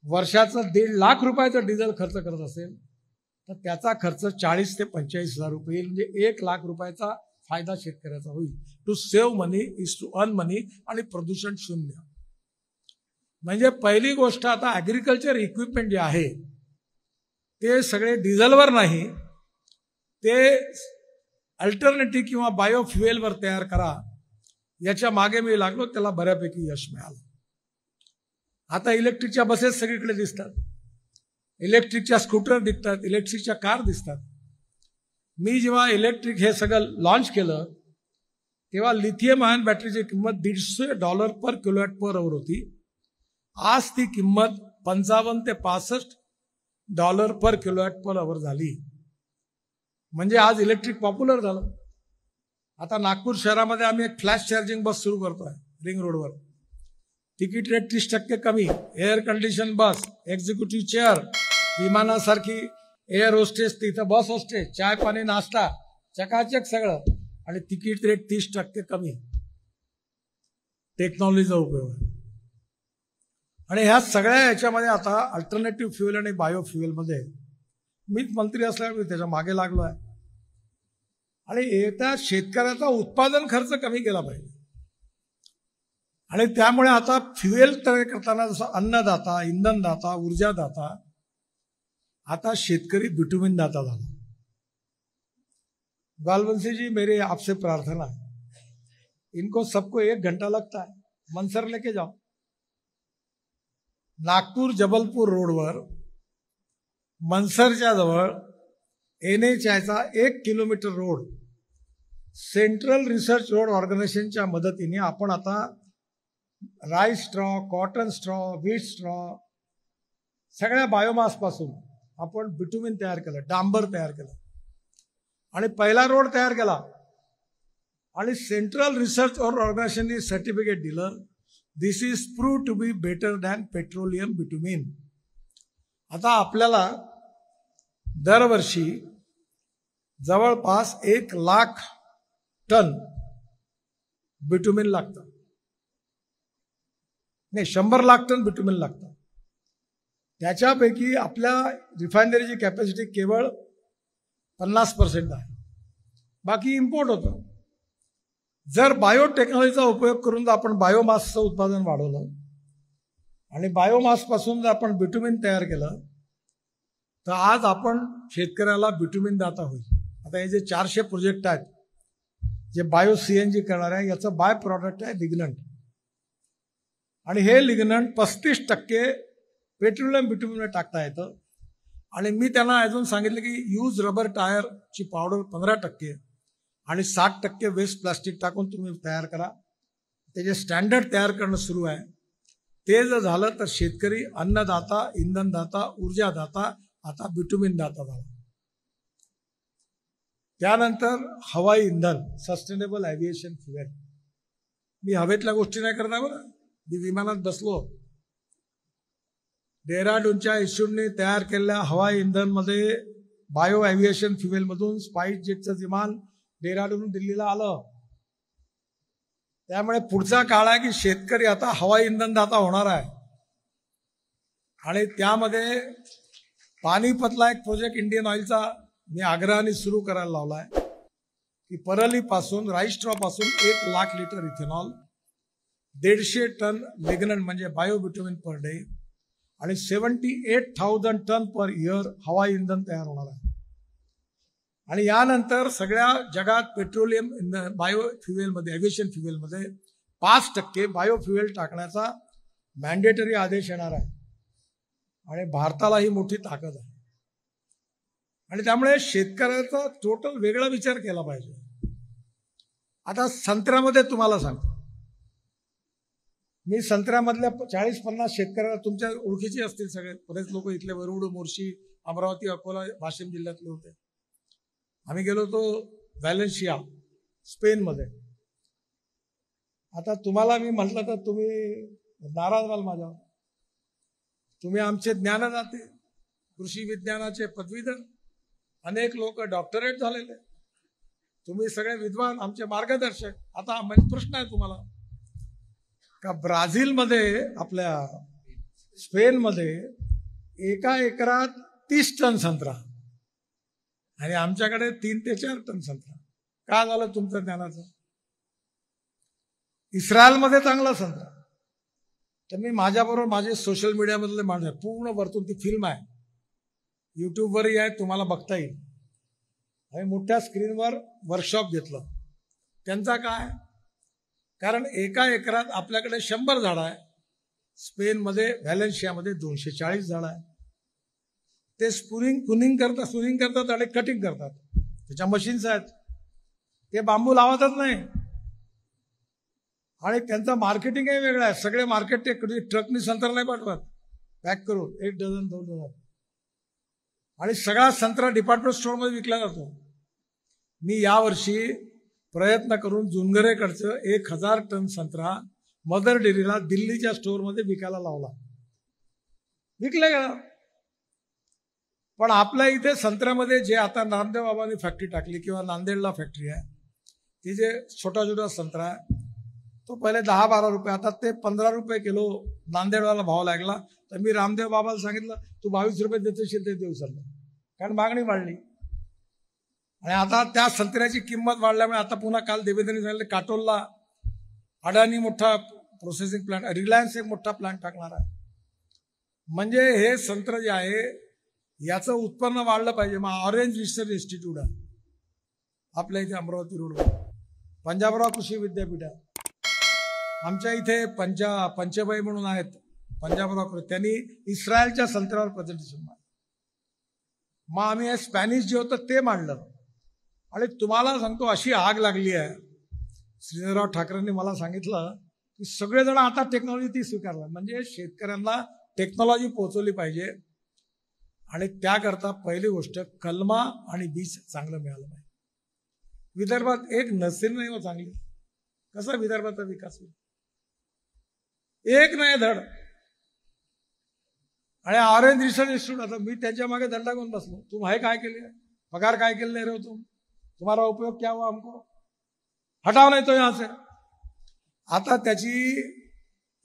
वर्षाचं 1.5 लाख रुपयाचं डिझेल खर्च करत असेल तर त्याचा खर्च 40 ते 45,000 रुपये येईल. म्हणजे 1 लाख रुपयाचा फायदा शेतकऱ्याचा होईल. To save money is to earn money आणि प्रदूषण शून्य. म्हणजे पहिली गोष्ट, आता ॲग्रिकल्चर इक्विपमेंट जे आहे ते सगळे डिझेलवर नाही, ते अल्टरनेटिव्ह किंवा बायोफ्युएलवर तयार करा. याच्या मागे मी लागलो, त्याला बऱ्यापैकी यश मिळालं. आता इलेक्ट्रिकच्या बसेस सगळीकडे दिसतात, इलेक्ट्रिकच्या स्कूटर दिसतात, इलेक्ट्रिकच्या कार दिसतात. मी जेव्हा इलेक्ट्रिक हे सगळं लॉन्च केलं तेव्हा लिथियम आयन बॅटरीची किंमत $150 पर किलोवॅट पर आवर होती. आज ती किंमत $55 ते $65 पर किलोवॅट पर आवर झाली. म्हणजे आज इलेक्ट्रिक पॉप्युलर झालं. आता नागपूर शहरामध्ये आम्ही एक फ्लॅश चार्जिंग बस सुरू करतोय रिंग रोडवर. तिकीट रेट 30% कमी, एअर कंडिशन बस, एक्झिक्युटिव्ह चेअर, विमानासारखी एअर होस्टेस, तिथं बस होस्टेस, चाय पाणी नाश्ता चकाचक सगळं, आणि तिकीट रेट 30% कमी. टेक्नॉलॉजीचा उपयोग आहे. आणि ह्या सगळ्या याच्यामध्ये आता अल्टरनेटिव्ह फ्युएल आणि बायोफ्युएलमध्ये मीच मंत्री असल्यामुळे मी त्याच्या मागे लागलो आहे. आणि एकदा शेतकऱ्याचा उत्पादन खर्च कमी केला पाहिजे. आणि त्यामुळे आता फ्युएल तयार करताना जसं अन्नदाता, इंधनदाता, ऊर्जादाता, आता शेतकरी बिटुमिन दाता झाला. बालवंशी जी, मेरी आपसे प्रार्थना है, इनको सबको 1 घंटा लगता है, मनसर लेके जाओ. नागपूर जबलपूर रोडवर मनसरच्या जवळ NHAIचा 1 kilometre road central research road ऑर्गनायझेशनच्या मदतीने आपण आता rice straw, cotton straw, wheat straw, सगळ्या बायोमास पासून आपण बिटुमिन तयार केलं, डांबर तयार केलं आणि पहिला रोड तयार केला. आणि सेंट्रल रिसर्च ऑर्गनायझेशनने सर्टिफिकेट दिलं, this is prove to be better than petroleum bitumen. आता आपल्याला दरवर्षी जवळपास 1,00,000 टन बिटुमिन लागतं. नाही, 100,00,000 टन बिटुमिन लागतं. त्याच्यापैकी आपल्या रिफायनरीची कॅपॅसिटी केवळ 50% आहे, बाकी इम्पोर्ट होतं. जर बायोटेक्नॉलॉजीचा उपयोग करून जर आपण बायोमासचं उत्पादन वाढवलं आणि बायोमासपासून जर आपण बिटुमिन तयार केलं तर आज आपण शेतकऱ्याला बिटुमिन दाता होईल. आता हे जे 400 प्रोजेक्ट आहेत जे बायो CNG करणार आहे, याचं बाय प्रॉडक्ट आहे लिग्नंट. आणि हे लिग्नंट 35% पेट्रोलियम बिटुमिनमध्ये टाकता येतं. आणि मी त्यांना अजून सांगितलं की यूज रबर टायरची पावडर 15% आणि 60% वेस्ट प्लास्टिक टाकून तुम्ही तयार करा. त्याचे स्टँडर्ड तयार करणं सुरू आहे. ते जर झालं तर शेतकरी अन्नदाता, इंधनदाता, ऊर्जादाता, आता बिटुमिन दाता झाला. त्यानंतर हवाई इंधन, सस्टेनेबल एव्हिएशन फ्युएल. मी हवेतल्या गोष्टी नाही करणार बरं. मी विमानात बसलो, डेहराडूनच्या इन्स्टिट्यूटने तयार केलेल्या हवाई इंधनमध्ये बायो एव्हिएशन फ्युएलमधून स्पाइस जेटचं विमान डेहराडून दिल्लीला आलं. त्यामुळे पुढचा काळ आहे की शेतकरी आता हवाई इंधनदाता होणार आहे. आणि त्यामध्ये पानिपतला एक प्रोजेक्ट इंडियन ऑइलचा मी आग्रहाने सुरू करायला लावला आहे की परलीपासून, राईस्ट्रॉपासून 1,00,000 लिटर इथेनॉल, 150 टन लिग्नंट म्हणजे बायोबिटुमिन पर डे आणि 78,000 टन पर इयर हवाई इंधन तयार होणार आहे. आणि यानंतर सगळ्या जगात पेट्रोलियम इंधन बायो फ्युएलमध्ये, एव्हिएशन फ्युएलमध्ये 5% बायोफ्युएल टाकण्याचा मॅन्डेटरी आदेश येणार आहे. आणि भारताला ही मोठी ताकद आहे. आणि त्यामुळे शेतकऱ्याचा टोटल वेगळा विचार केला पाहिजे. आता संत्र्यामध्ये तुम्हाला सांगतो, मी संत्र्यामधल्या 40-50 शेतकऱ्याला, तुमच्या ओळखीचे असतील सगळे, बरेच लोक इथले वरुड, मोर्शी, अमरावती, अकोला, वाशिम जिल्ह्यातले होते. आम्ही गेलो होतो व्हॅलेन्शिया, स्पेनमध्ये. आता तुम्हाला मी म्हटलं तर तुम्ही नाराज व्हाल माझ्यावर. तुम्ही आमचे ज्ञानदाते, कृषी विज्ञानाचे पदवीधर, अनेक लोक डॉक्टरेट झालेले, तुम्ही सगळे विद्वान, आमचे मार्गदर्शक. आता प्रश्न आहे तुम्हाला का ब्राझीलमध्ये, आपल्या स्पेनमध्ये 1 एकरात 30 टन संत्रा आणि आमच्याकडे 3 ते 4 टन संत्रा. का झालं तुमचं ज्ञानाचं? इस्रायलमध्ये चांगला संत्रा. तर मी माझ्याबरोबर माझे सोशल मीडियामधले माणसं, पूर्ण वरतून ती फिल्म आहे, युट्यूबवरही आहे, तुम्हाला बघता येईल. आम्ही मोठ्या स्क्रीनवर वर्कशॉप घेतलं. त्यांचा काय, कारण 1 एकरात आपल्याकडे 100 झाडं आहे, स्पेनमध्ये व्हॅलेन्शियामध्ये 240 झाडं आहे. ते स्पुनिंग करतात आणि कटिंग करतात. त्याच्या मशीन्स आहेत, ते बांबू लावतच नाही. आणि त्यांचं मार्केटिंगही वेगळं आहे. सगळे मार्केट ते ट्रकनी संत्रा नाही पाठवत, पॅक करून 1 डझन 2 डझन. आणि सगळा संत्रा डिपार्टमेंट स्टोअरमध्ये विकला जातो. मी यावर्षी प्रयत्न करून जुनगरेकडचं 1,000 टन संत्रा मदर डेअरीला दिल्लीच्या स्टोअरमध्ये विकायला लावला, विकले गेला. पण आपल्या इथे संत्र्यामध्ये जे आता नामदेव बाबांनी फॅक्टरी टाकली किंवा नांदेडला फॅक्टरी आहे, ती जे छोटा संत्रा आहे तो पहिले 10-12 रुपये, आता ते 15 रुपये किलो नांदेडवाला भाव लागला. तर मी रामदेव बाबाला सांगितलं, तू 22 रुपये देशील ते देऊ सर, कारण मागणी वाढली. आणि आता त्या संत्र्याची किंमत वाढल्यामुळे आता पुन्हा काल देवेंद्रने सांगितलं काटोलला अडाणी मोठा प्रोसेसिंग प्लांट, रिलायन्स एक मोठा प्लांट टाकणार आहे. म्हणजे हे संत्र जे आहे याचं उत्पन्न वाढलं पाहिजे. मग ऑरेंज रिसर्च इन्स्टिट्यूट आहे आपल्या इथे अमरावती रोडवर, पंजाबराव कृषी विद्यापीठ आहे. आमच्या इथे पंचबाई म्हणून आहेत, पंजाबराव, त्यांनी इस्रायलच्या संत्र्यावर प्रेझेंटेशन मांडलं. मग आम्ही हे स्पॅनिश जे होतं ते मांडलं. आणि तुम्हाला सांगतो, अशी आग लागली आहे. श्रीधरराव ठाकरेंनी मला सांगितलं की सगळेजण आता टेक्नॉलॉजी ती स्वीकारला. म्हणजे शेतकऱ्यांना टेक्नॉलॉजी पोहोचवली पाहिजे. आणि त्याकरता पहिली गोष्ट, कलमा आणि बीज चांगलं मिळालं पाहिजे. विदर्भात एक नर्सरी नाही हो चांगली, कसा विदर्भाचा विकास होईल? एक नाही धड. आणि ऑरेंज रिसर्च इन्स्टिट्यूट, आता मी त्याच्या मागे दंडा घेऊन बसलो, तुम है काय केले, पगार काय केले नाही रे तुम, तुम्हारा उपयोग क्या हुआ हमको, हटाव नाही तो यहाँ से. आता त्याची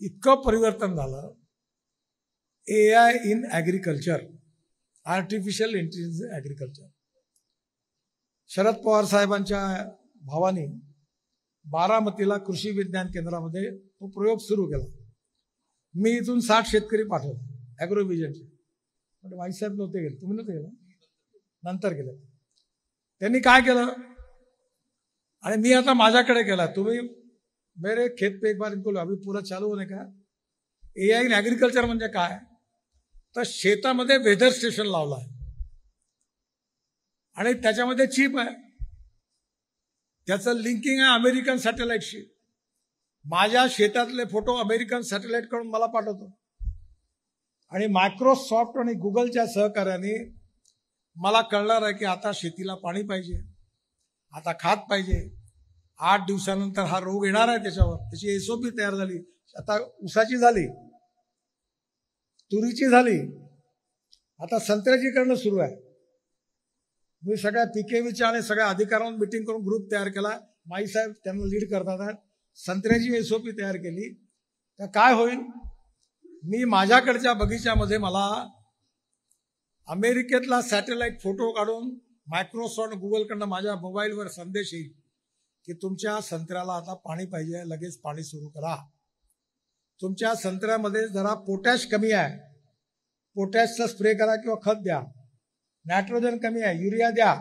इतकं परिवर्तन झालं. AI in agriculture, artificial intelligence agriculture. Sharad Pawar साहेबांच्या भावानी बारामतीला कृषी विज्ञान केंद्रामध्ये तो प्रयोग सुरू केला. मी इथून 60 शेतकरी पाठवले ॲग्रोव्हिजनचे, पण वाईसाहेब नव्हते गेले, तुम्ही नव्हते गेला, नंतर गेले. त्यांनी काय केलं, आणि मी आता माझ्याकडे केला, तुम्ही मेरे खेत पे एक बार इनको अभी पूरा चालू होने का. AI इन ॲग्रिकल्चर म्हणजे काय, तर शेतामध्ये वेदर स्टेशन लावलं आहे आणि त्याच्यामध्ये चिप आहे, त्याचं लिंकिंग आहे अमेरिकन सॅटेलाइटशी. माझ्या शेतातले फोटो अमेरिकन सॅटेलाइटकडून मला पाठवतो आणि मायक्रोसॉफ्ट आणि गुगलच्या सहकार्याने मला कळणार आहे की आता शेतीला पाणी पाहिजे, आता खात पाहिजे. 8 दिवसानंतर हा रोग येणार आहे त्याच्यावर, त्याची SOP तयार झाली. आता ऊसाची झाली, तुरीची झाली, आता संत्र्याची करणं सुरू आहे. मी सगळ्या PKVच्या आणि सगळ्या अधिकाऱ्यांना मिटिंग करून ग्रुप तयार केला. माईसाहेब त्यांना लीड करतात. संत्र्याची SOP तयार केली तर काय होईल, मी माझ्याकडच्या बगीच्यामध्ये मला अमेरिकेतला सॅटेलाइट फोटो काढून मायक्रोसॉफ्ट गुगलकडनं माझ्या मोबाईलवर संदेश येईल की तुमच्या संत्र्याला आता पाणी पाहिजे, लगेच पाणी सुरू करा. तुमच्या संत्र्यामध्ये जरा पोटॅश कमी आहे, पोटॅशचा स्प्रे करा किंवा खत द्या. नायट्रोजन कमी आहे, युरिया द्या.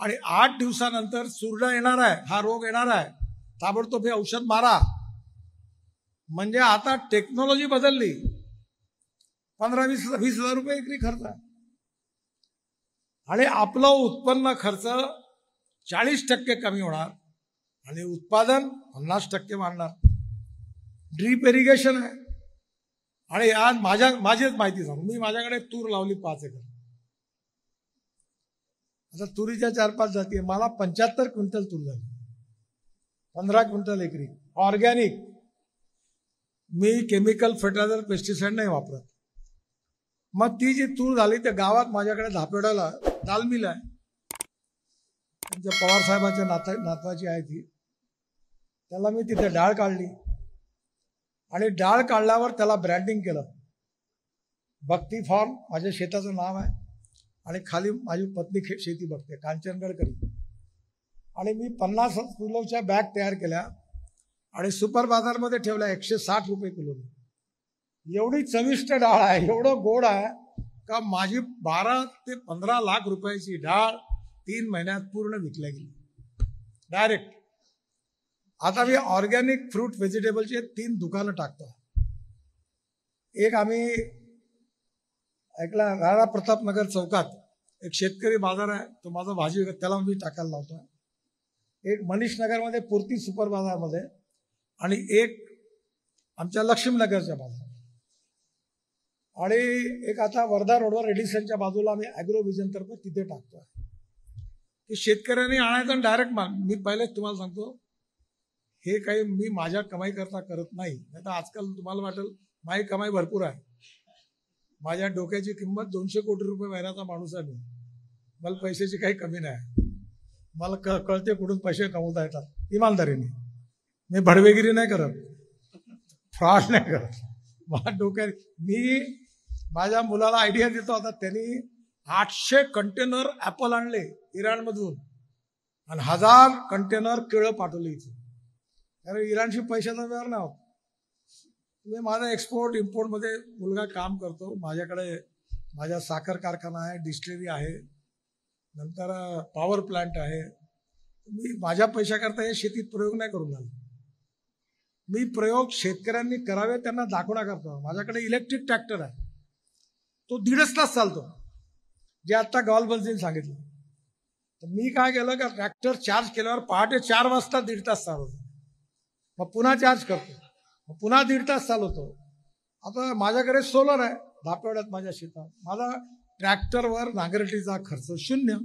आणि 8 दिवसानंतर चुरडा येणार आहे, हा रोग येणार आहे, ताबडतोब हे औषध मारा. म्हणजे आता टेक्नॉलॉजी बदलली. 15-20 हजार रुपये एकरी खर्च आहे आणि आपलं उत्पन्न खर्च 40% कमी होणार आणि उत्पादन 50% वाढणार. ड्रीप इरिगेशन आहे. आणि आज माझीच माहिती सांगू, मी माझ्याकडे तूर लावली 5 एकर. आता तुरीच्या 4-5 जाती आहे. मला 75 क्विंटल तूर झाली, 15 क्विंटल एकरी ऑर्गॅनिक. मी केमिकल फर्टिलायझर पेस्टिसाइड नाही वापरत. मग ती जी तूर झाली त्या गावात माझ्याकडे धापेडाला दाल मिल आहे, त्यांच्या पवार साहेबाच्या नातवाची आहे ती. त्याला मी तिथे डाळ काढली आणि डाळ काढल्यावर त्याला ब्रँडिंग केलं. भक्ती फार्म माझ्या शेताचं नाव आहे आणि खाली माझी पत्नी शेती बघते, कांचनगड. आणि मी 50 किलोच्या बॅग तयार केल्या आणि सुपर बाजारमध्ये ठेवल्या 160 रुपये किलो. एवढी चविष्ट डाळ आहे, एवढं गोड आहे का माझी 12 ते 15 लाख रुपयाची डाळ 3 महिन्यात पूर्ण विकल्या गेली डायरेक्ट. आता मी ऑर्गॅनिक फ्रूट व्हेजिटेबलचे 3 दुकानं टाकतो. एक आम्ही ऐकला राणा प्रतापनगर चौकात एक शेतकरी बाजार आहे, तो माझा भाजी त्याला मी टाकायला लावतो. एक मनीष नगरमध्ये पूर्ती सुपर बाजारमध्ये आणि एक आमच्या लक्ष्मीनगरच्या बाजारात आणि एक आता वर्धा रोडवर रेडिसनच्या बाजूला आम्ही ॲग्रोव्हिजन तर्फे तिथे टाकतो. की शेतकऱ्यांनी आणायचं डायरेक्ट माल. मी पहिलेच तुम्हाला सांगतो, हे काही मी माझ्या कमाई करता करत नाही. आता आजकाल तुम्हाला वाटेल माझी कमाई भरपूर आहे. माझ्या डोक्याची किंमत 200 कोटी रुपये महिन्याचा माणूस आहे मी. मला पैशाची काही कमी नाही. मला कळते कुठून पैसे कमवता येतात इमानदारीने. मी भडवेगिरी नाही करत, फ्रॉड नाही करत. माझ्या डोक्यात मी माझ्या मुलाला आयडिया देतो. आता त्यांनी 800 कंटेनर ॲपल आणले इराणमधून आणि 1000 कंटेनर केळं पाठवले इथे. कारण इराणशी पैशाचा व्यवहार नाही होत. मी माझा एक्सपोर्ट इम्पोर्टमध्ये मुलगा काम करतो. माझ्याकडे माझा साखर कारखाना आहे, डिस्टिलरी आहे, नंतर पॉवर प्लांट आहे. मी माझ्या पैशाकरता हे शेतीत प्रयोग नाही करून आलो. मी प्रयोग शेतकऱ्यांनी करावे त्यांना दाखवण्याकरता. माझ्याकडे इलेक्ट्रिक ट्रॅक्टर आहे, तो 1.5 तास चालतो, जे आता गॉलबल्जीने सांगितलं. तर मी काय केलं का ट्रॅक्टर चार्ज केल्यावर पहाटे 4 वाजता 1.5 तास चालवतो, मग पुन्हा चार्ज करतो, मग पुन्हा 1.5 तास चालवतो. आता माझ्याकडे सोलर आहे धापेवाड्यात माझ्या शेतात. माझा ट्रॅक्टरवर नांगरटीचा खर्च 0.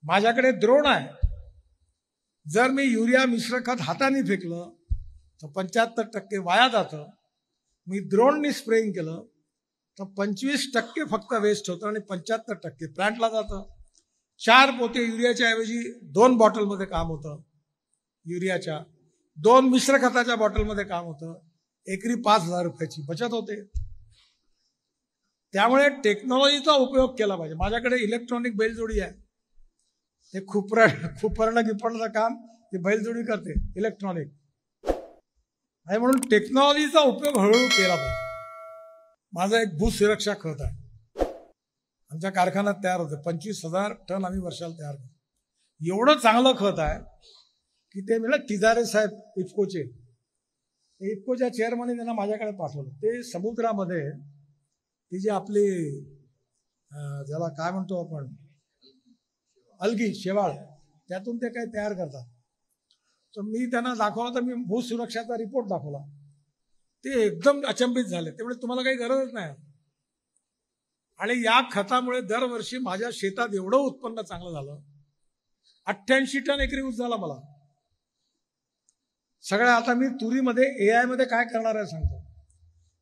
माझ्याकडे द्रोण आहे. जर मी युरिया मिश्र खत हाताने फेकलं तर 75% वाया जातं. मी द्रोणनी स्प्रेइंग केलं तर 25% फक्त वेस्ट होतं आणि 75% प्लांटला जातं. 4 पोते युरियाच्या ऐवजी 2 बॉटलमध्ये काम होतं युरियाच्या, 2 मिश्र खताच्या बॉटलमध्ये काम होतं. एकरी 5,000 रुपयाची बचत होते. त्यामुळे टेक्नॉलॉजीचा उपयोग केला पाहिजे. माझ्याकडे इलेक्ट्रॉनिक बैलजोडी आहे. ते खुपरणं गिपणचं काम ती बैलजोडी करते इलेक्ट्रॉनिक. आणि म्हणून टेक्नॉलॉजीचा उपयोग हळूहळू केला पाहिजे. माझा एक भूसुरक्षा खत आहे, आमच्या कारखान्यात तयार होते. 25,000 टन आम्ही वर्षाला तयार करतो. एवढं चांगलं खत आहे की ते मला तिजारे साहेब इफकोचे, इफकोच्या चेअरमनने त्यांना माझ्याकडे पाठवलं. ते समुद्रामध्ये ती जी आपली ज्याला काय म्हणतो आपण अलगी शेवाळ, त्यातून ते काही तयार करतात. तर मी त्यांना दाखवला, तर मी भूसुरक्षाचा रिपोर्ट दाखवला. ते एकदम अचंबित झाले. त्यामुळे तुम्हाला काही गरजच नाही. आणि या खतामुळे दरवर्षी माझ्या शेतात एवढं उत्पन्न चांगलं झालं. 88 टन एकरी ऊस झाला मला सगळ्या. आता मी तुरीमध्ये AI मध्ये काय करणार आहे सांगतो,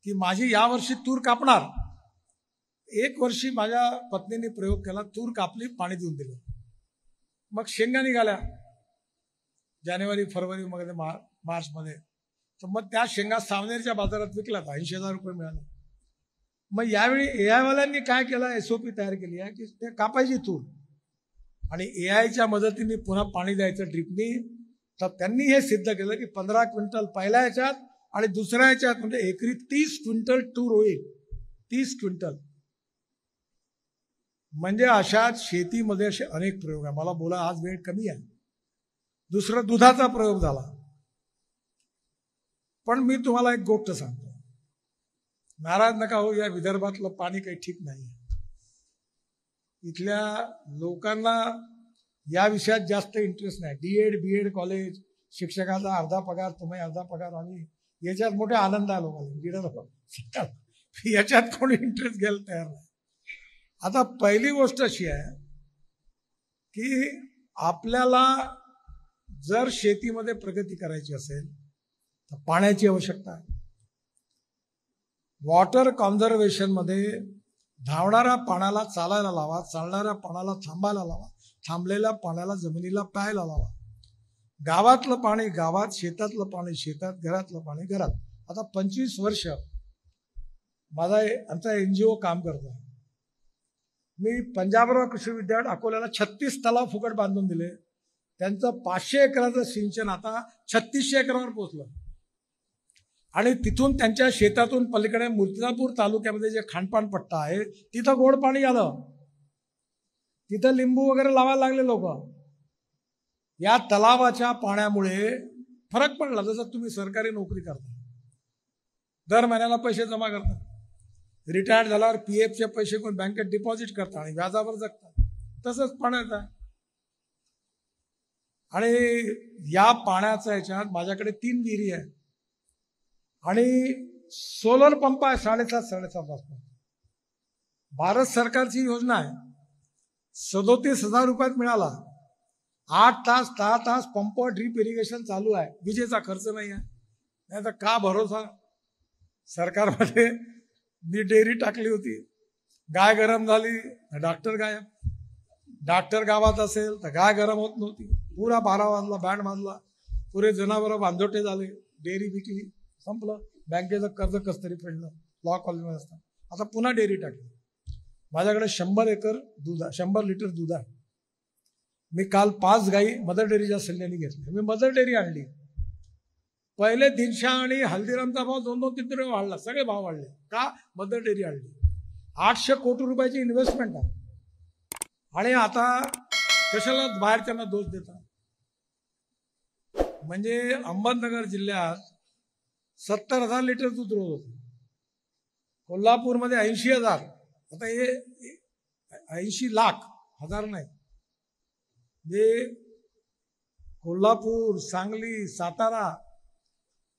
की माझी यावर्षी तूर कापणार. 1 वर्षी माझ्या पत्नीने प्रयोग केला, तूर कापली, पाणी देऊन दिलं. मग शेंगा निघाल्या जानेवारी फरवरी मध्ये मार्च मध्ये. तर मग त्या शेंगा सावनेरच्या बाजारात विकल्यात, 80,000 रुपये मिळाले. मग यावेळी AI वाल्यांनी काय केलं, SOP तयार केली आहे की ते कापायची तूर आणि AIच्या मदतीने पुन्हा पाणी द्यायचं ड्रिपनी. तर त्यांनी हे सिद्ध केलं की 15 क्विंटल पहिल्या याच्यात आणि दुसऱ्या याच्यात म्हणजे एकरी 30 क्विंटल तूर होईल. 30 क्विंटल. म्हणजे अशा शेतीमध्ये असे अनेक प्रयोग आहे. मला बोला आज वेळ कमी आहे. दुसरा दुधाचा प्रयोग झाला. पण मी तुम्हाला एक गोष्ट सांगतो, नाराज नका हो, या विदर्भातलं पाणी काही ठीक नाही. इथल्या लोकांना या विषयात जास्त इंटरेस्ट नाही. DED BEd कॉलेज, शिक्षकाचा अर्धा पगार, तुम्ही अर्धा पगार, आणि याच्यात मोठे आनंद आहे लोकांना. याच्यात कोणी इंटरेस्ट घ्यायला तयार नाही. आता पहिली गोष्ट अशी आहे की आपल्याला जर शेतीमध्ये प्रगती करायची असेल तर पाण्याची आवश्यकता आहे. वॉटर कॉन्झर्वेशन मध्ये धावणाऱ्या पाण्याला चालायला लावा, चालणाऱ्या पाण्याला थांबायला लावा, थांबलेल्या पाण्याला जमिनीला प्यायला लावा. गावातलं पाणी गावात, शेतातलं पाणी शेतात, घरातलं पाणी घरात. आता 25 वर्ष आमचा NGO काम करतो. मी पंजाबराव कृषी विद्यापीठ अकोल्याला 36 तलाव फुकट बांधून दिले. त्यांचं 500 एकराचं सिंचन आता 3600 एकरावर पोहोचलं. आणि तिथून त्यांच्या शेतातून पलीकडे मूर्तिजापूर तालुक्यामध्ये जे खानपान पट्टा आहे तिथं गोड पाणी आलं. तिथं लिंबू वगैरे लावायला लागले लोक. या तलावाच्या पाण्यामुळे फरक पडला. जसं तुम्ही सरकारी नोकरी करता, दर महिन्याला पैसे जमा करता, रिटायर्ड झाल्यावर PFचे पैसे कोण बँकेत डिपॉझिट करतात आणि व्याजावर जगतात, तसंच पाण्याचं आहे. आणि या पाण्याच्या ह्याच्यात माझ्याकडे 3 विहिरी आहे आणि सोलर पंप आहे 7.5 वाजता. भारत सरकारची योजना आहे. 37,000 रुपयात मिळाला. 8 तास 10 तास पंप ड्रीप इरिगेशन चालू आहे. विजेचा खर्च नाही आहे. नाही तर का भरोसा. सरकारमध्ये मी डेअरी टाकली होती, गाय गरम झाली डॉक्टर गायब. डॉक्टर गावात असेल तर गाय गरम होत नव्हती. पुरा 12 वाजला, बँड वाजला, पुरे जनावरं बांधोटे झाले, डेअरी विकली, संपलं. बँकेचं कर्ज कस तरी फेडलं, लॉ कॉलेजमध्ये असतात. आता पुन्हा डेअरी टाकली. माझ्याकडे 100 एकर दूध आहे, 100 लिटर दूध आहे. मी काल 5 गाई मदर डेअरीच्या सल्ल्याने घेतल्या. मी मदर डेअरी आणली. पहिले दिनशा आणि हल्दीरामचा भाव 2-3 रुपये वाढला, सगळे भाव वाढले. का? मदर डेअरी आणली. 800 कोटी रुपयाची इन्व्हेस्टमेंट आहे. आणि आता कशाला बाहेरच्यांना दोष देतात. म्हणजे अहमदनगर जिल्ह्यात 70,000 लिटर दूध रोज होतं. कोल्हापूरमध्ये 80,000. आता हे 80 लाख, हजार नाही. म्हणजे कोल्हापूर, सांगली, सातारा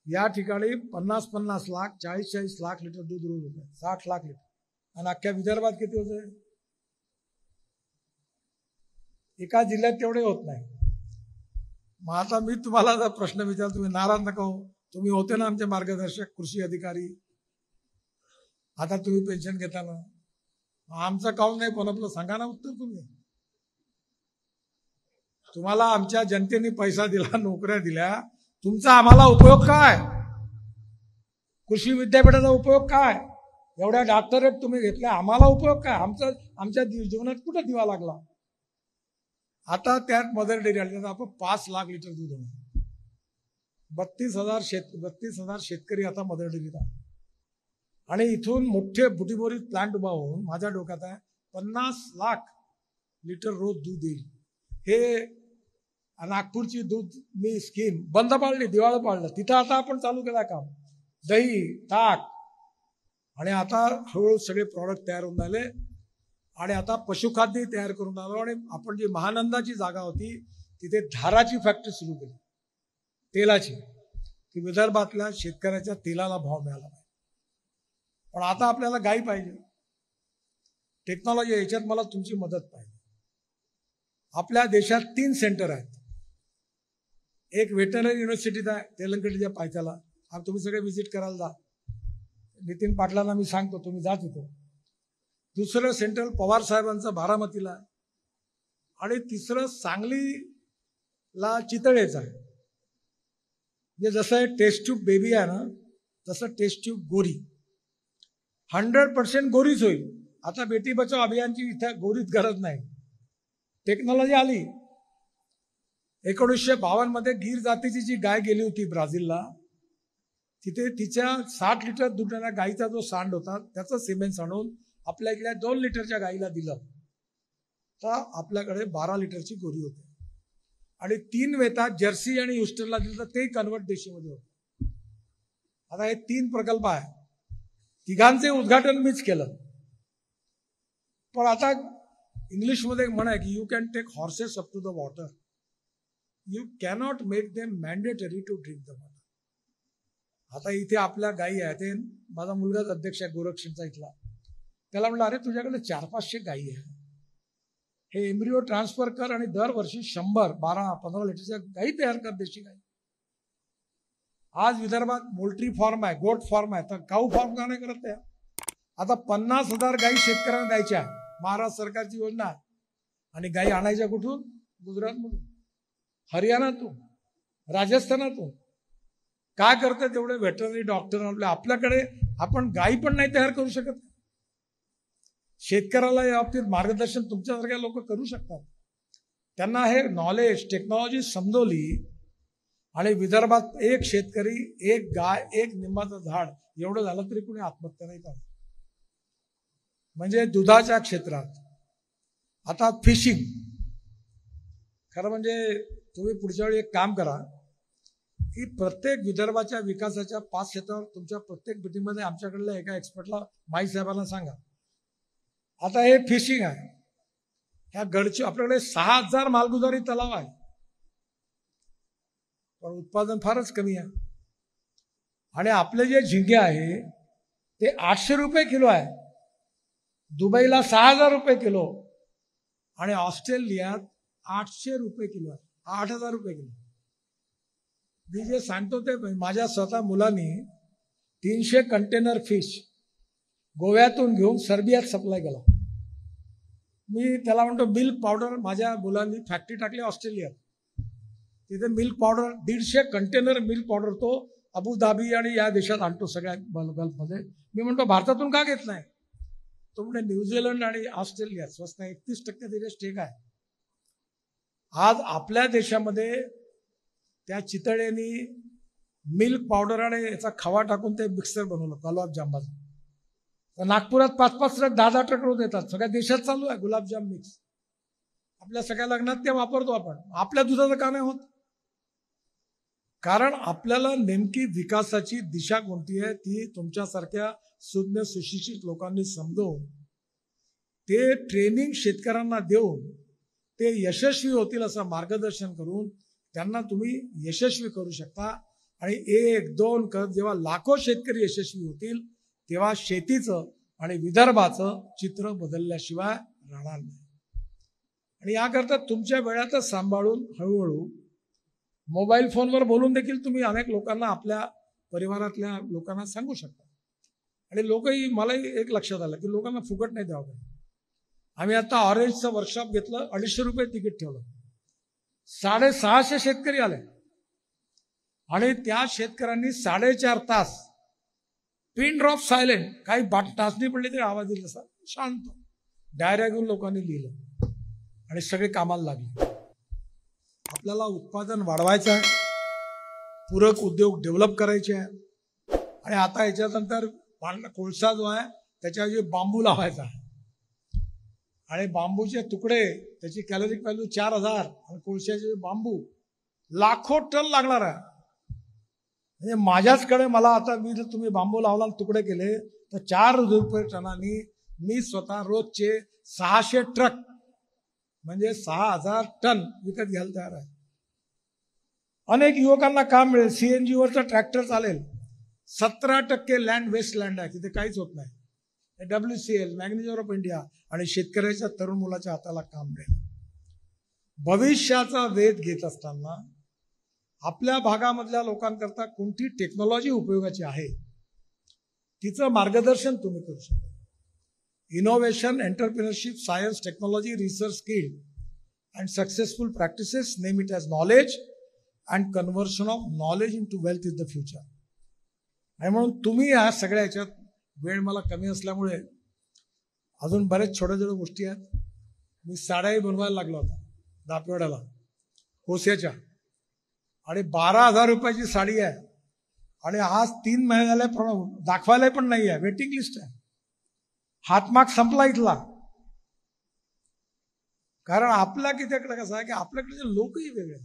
या ठिकाणी 50-50 लाख, 40-40 लाख लिटर दूध रोज होतं. 60 लाख लिटर. आणि अख्ख्या विदर्भात किती होतं? एका जिल्ह्यात तेवढे होत नाही. मग आता मी तुम्हाला जर प्रश्न विचारतो, तुम्ही नाराज नका हो. तुम्ही होते ना आमचे मार्गदर्शक कृषी अधिकारी. आता तुम्ही पेन्शन घेता ना, आमचं काऊन नाही पण आपलं सांगा ना उत्तर तुम्ही. तुम्हाला आमच्या जनतेने पैसा दिला, नोकऱ्या दिल्या, तुमचा आम्हाला उपयोग काय? कृषी विद्यापीठाचा उपयोग काय? एवढ्या डॉक्टरेट तुम्ही घेतल्या, आम्हाला उपयोग काय? आमच्या जीवनात कुठं दिवा लागला? आता त्यात मदर डेअरी आली, आपण 5 लाख लिटर दूध होणार. 32,000 शेतकरी आता मदर डेअरीत आहे. आणि इथून मोठे बुटीबोरी प्लांट उभा होऊन माझ्या डोक्यात आहे 50 लाख लिटर रोज दूध येईल. हे नागपूरची दूध मी स्कीम बंद पाडली, दिवाळ पाडलं, तिथं आता आपण चालू केला काम. दही, ताक, आणि आता हळूहळू सगळे प्रॉडक्ट तयार होऊन राहिले. आणि आता पशुखाद्य तयार करून आलो. आणि आपण जी महानंदाची जागा होती तिथे धाराची फॅक्टरी सुरू केली तेलाची, की विदर्भातल्या शेतकऱ्याच्या तेलाला भाव मिळाला. पण आता आपल्याला गाई पाहिजे, टेक्नॉलॉजी, याच्यात मला तुमची मदत पाहिजे. आपल्या देशात 3 सेंटर आहेत. एक वेटरनरी युनिव्हर्सिटीत आहे तेलंगणच्या पायथ्याला, तुम्ही सगळे व्हिजिट करायला जा. नितीन पाटलांना मी सांगतो, तुम्ही जा तिथं. दुसरं सेंटर पवार साहेबांचं बारामतीला आहे. आणि तिसरं सांगलीला चितळेचं आहे. म्हणजे जसं टेस्ट ट्यूब बेबी आहे ना, तसं टेस्ट ट्यूब गोरी 100% गोरीच होईल. आता बेटी बचाव अभियानची इथं गोरीत गरज नाही, टेक्नॉलॉजी आली. 1952 मध्ये गीर जातीची जी गाय गेली होती ब्राझीलला, तिथे तिच्या 60 लिटर दुधाच्या गाईचा जो सांड होता त्याचं सिमेंट आणून आपल्या इथल्या 2 लिटरच्या गाईला दिलं, तर आपल्याकडे 12 लिटरची गोरी होते. आणि 3 वेता जर्सी आणि ह्युस्टनला दिलं, तर ते कन्वर्ट देशीमध्ये होते. आता हे 3 प्रकल्प आहे, तिघांचे उद्घाटन मीच केलं. पण आता इंग्लिशमध्ये म्हण आहे की you can take horses up to the water, you cannot make them mandatory to drink the water. आता इथे आपल्या गायी आहेत, ते माझा मुलगाच अध्यक्ष आहे गोरक्षणचा इथला. त्याला म्हटलं, अरे तुझ्याकडे 400-500 गायी आहे, हे एम्ब्रिओ ट्रान्सफर कर आणि दरवर्षी 100-12-15 लिटरच्या गायी तयार कर, देशी गायी. आज विदर्भात पोल्ट्री फार्म आहे, गोट फार्म आहे, तर काऊ फार्म का नाही करत? आता 50,000 गायी शेतकऱ्यांना द्यायच्या, महाराष्ट्र सरकारची योजना आहे. आणि गायी आणायच्या कुठून? गुजरातमधून, हरियाणातून, राजस्थानातून. काय करतात तेवढे व्हेटरनरी डॉक्टर आपल्याकडे? आपण गायी पण नाही तयार करू शकत. शेतकऱ्याला या बाबतीत मार्गदर्शन तुमच्यासारख्या लोक करू शकतात. त्यांना हे नॉलेज, टेक्नॉलॉजी समजवली, आणि विदर्भात एक शेतकरी, एक गाय, एक निंबाचं झाड, एवढं झालं तरी कुणी आत्महत्या नाही करत. म्हणजे दुधाच्या क्षेत्रात आता फिशिंग. खरं म्हणजे तुम्ही पुढच्या वेळी एक काम करा, की प्रत्येक विदर्भाच्या विकासाच्या 5 क्षेत्रावर तुमच्या प्रत्येक मीटिंगमध्ये आमच्याकडल्या एका एक्सपर्टला, माई साहेबांना सांगा. आता हे फिशिंग आहे, ह्या गडची आपल्याकडे 6,000 मालगुजारी तलाव आहे, पण उत्पादन फारच कमी आहे. आणि आपले जे झिंगे आहे ते 800 रुपये किलो आहे, दुबईला 6,000 रुपये किलो, आणि ऑस्ट्रेलियात 800 रुपये किलो आहे, 8,000 रुपये किलो. मी जे सांगतो ते माझ्या स्वतः मुलांनी 300 कंटेनर फिश गोव्यातून घेऊन सर्बियात सप्लाय केला. मी त्याला म्हणतो मिल्क पावडर, माझ्या मुलांनी फॅक्टरी टाकली ऑस्ट्रेलियात, तिथे milk powder 150 container milk powder तो अबुधाबी आणि या देशात आणतो, सगळ्या गल्फमध्ये. मी म्हणतो भारतातून का घेत नाही? तो म्हणजे न्यूझीलंड आणि ऑस्ट्रेलिया स्वस्त, 31% तिथे स्टेक आहे. आज आपल्या देशामध्ये त्या चितळेनी मिल्क पावडर आणि याचा खवा टाकून ते मिक्सर बनवलं गुलाबजामचं. तर नागपुरात 5-5 ट्रक, 10-10 ट्रक रोज येतात. सगळ्या देशात चालू आहे गुलाबजाम मिक्स. आपल्या सगळ्या लग्नात ते वापरतो आपण. आपल्या दुधाचं का नाही होत? कारण आपल्याला नेमकी विकासाची दिशा कोणती आहे ती तुमच्यासारख्या सुज्ञ सुशिक्षित लोकांनी समजवून, ते ट्रेनिंग शेतकऱ्यांना देऊन ते यशस्वी होतील असं मार्गदर्शन करून त्यांना तुम्ही यशस्वी करू शकता. आणि 1-2 करत जेव्हा लाखो शेतकरी यशस्वी होतील, तेव्हा शेतीचं आणि विदर्भाचं चित्र बदलल्याशिवाय राहणार नाही. आणि याकरता तुमच्या वेळातच सांभाळून हळूहळू मोबाईल फोनवर बोलून देखील तुम्ही अनेक लोकांना, आपल्या परिवारातल्या लोकांना सांगू शकता. आणि लोकही, मलाही एक लक्षात आलं की लोकांना फुकट नाही द्यावं. आम्ही आता ऑरेंजचं वर्कशॉप घेतलं, 250 रुपये तिकीट ठेवलं. 650 शेतकरी आले आणि त्या शेतकऱ्यांनी 4.5 तास पिन ड्रॉप सायलेंट, काही टाचणी पडली तरी आवाज दिला असा शांत डायऱ्या घेऊन लोकांनी लिहिलं आणि सगळे कामाला लागले. आपल्याला उत्पादन वाढवायचं आहे, पूरक उद्योग डेव्हलप करायचे आहे आणि आता याच्यानंतर कोळसा जो आहे त्याच्याऐवजी बांबू लावायचा आहे आणि बांबूचे तुकडे त्याची कॅलरिक व्हॅल्यू 4000 आणि कोळशाचे बांबू लाखो टन लागणार आहे. म्हणजे माझ्याचकडे मला आता मी जर तुम्ही बांबू लावला तुकडे केले तर 4 रुपये टनानी मी स्वतः रोजचे 600 ट्रक म्हणजे 6000 टन विकत घ्यायला तयार आहे. अनेक युवकांना काम मिळेल. CNG वरचा ट्रॅक्टर चालेल. 17% लँड वेस्ट लँड आहे, तिथे काहीच होत नाही. WCL, मॅग्नेशियम ऑफ इंडिया आणि शेतकऱ्याच्या तरुण मुलाच्या हाताला काम मिळेल. भविष्याचा वेध घेत असताना आपल्या भागामधल्या लोकांकरता कोणती टेक्नॉलॉजी उपयोगाची आहे तिचं मार्गदर्शन तुम्ही करू शकता. Innovation, entrepreneurship, science, technology, research, skill and successful practices, name it as knowledge and conversion of knowledge into wealth is the future. आणि म्हणून तुम्ही या सगळ्या ह्याच्यात, वेळ मला कमी असल्यामुळे अजून बरेच छोट्या छोट्या गोष्टी आहेत. मी साड्याही बनवायला लागलो होता दापवाड्याला कोस्याच्या आणि 12,000 रुपयाची साडी आहे आणि आज 3 महिने झाले दाखवायला पण नाही आहे, वेटिंग लिस्ट आहे. हातमाग संपला इथला. कारण आपल्या कितीकडे कसं आहे की आपल्याकडे लोकही वेगळे,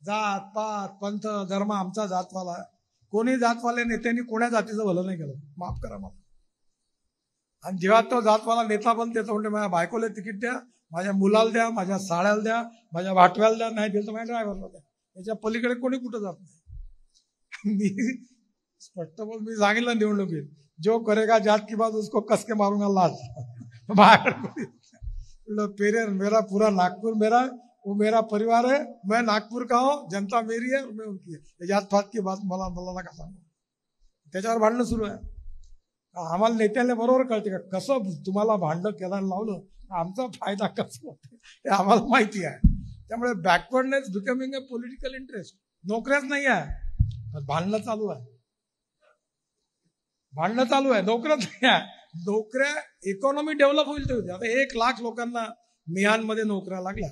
जात पात पंथ धर्म आमचा जातवाला, कोणी जातवाल्या नेत्यांनी कोण्या जातीचं भलं नाही केलं, माफ करा मला. आणि जेव्हा तो जातवाला नेता बनते तो म्हणते माझ्या बायकोला तिकीट द्या, माझ्या मुलाला द्या, माझ्या साड्याला द्या, माझ्या भाटव्याला द्या, नाही दिलं तर माझ्या ड्रायव्हरला द्या. याच्या पलीकडे कोणी कुठं जात नाही. मी स्पष्ट बोल, मी सांगितलं निवडणुकीत, जो करेगा जात की बात उसको कस के मारूंगा लाज. पेरेर मेरा पूरा नागपुर मेरा, वो मेरा परिवार है, मैं नागपुर का हूं, जनता मेरी है, मैं उनकी है. जात पात की बात मला नका सांगू. त्याच्यावर भांडणं सुरू आहे. आम्हाला नेत्याला बरोबर कळते का कसं तुम्हाला भांडण केला लावलं, आमचा फायदा कसा होतो हे आम्हाला माहिती आहे. त्यामुळे backwardness becoming a political interest. नोकऱ्याच नाही आहे, भांडणं चालू आहे, भांडणं चालू आहे, नोकऱ्याच नाही आहे. नोकऱ्या इकॉनॉमी डेव्हलप होईल तेव्हा. आता 1 लाख लोकांना मिहानमध्ये नोकऱ्या लागल्या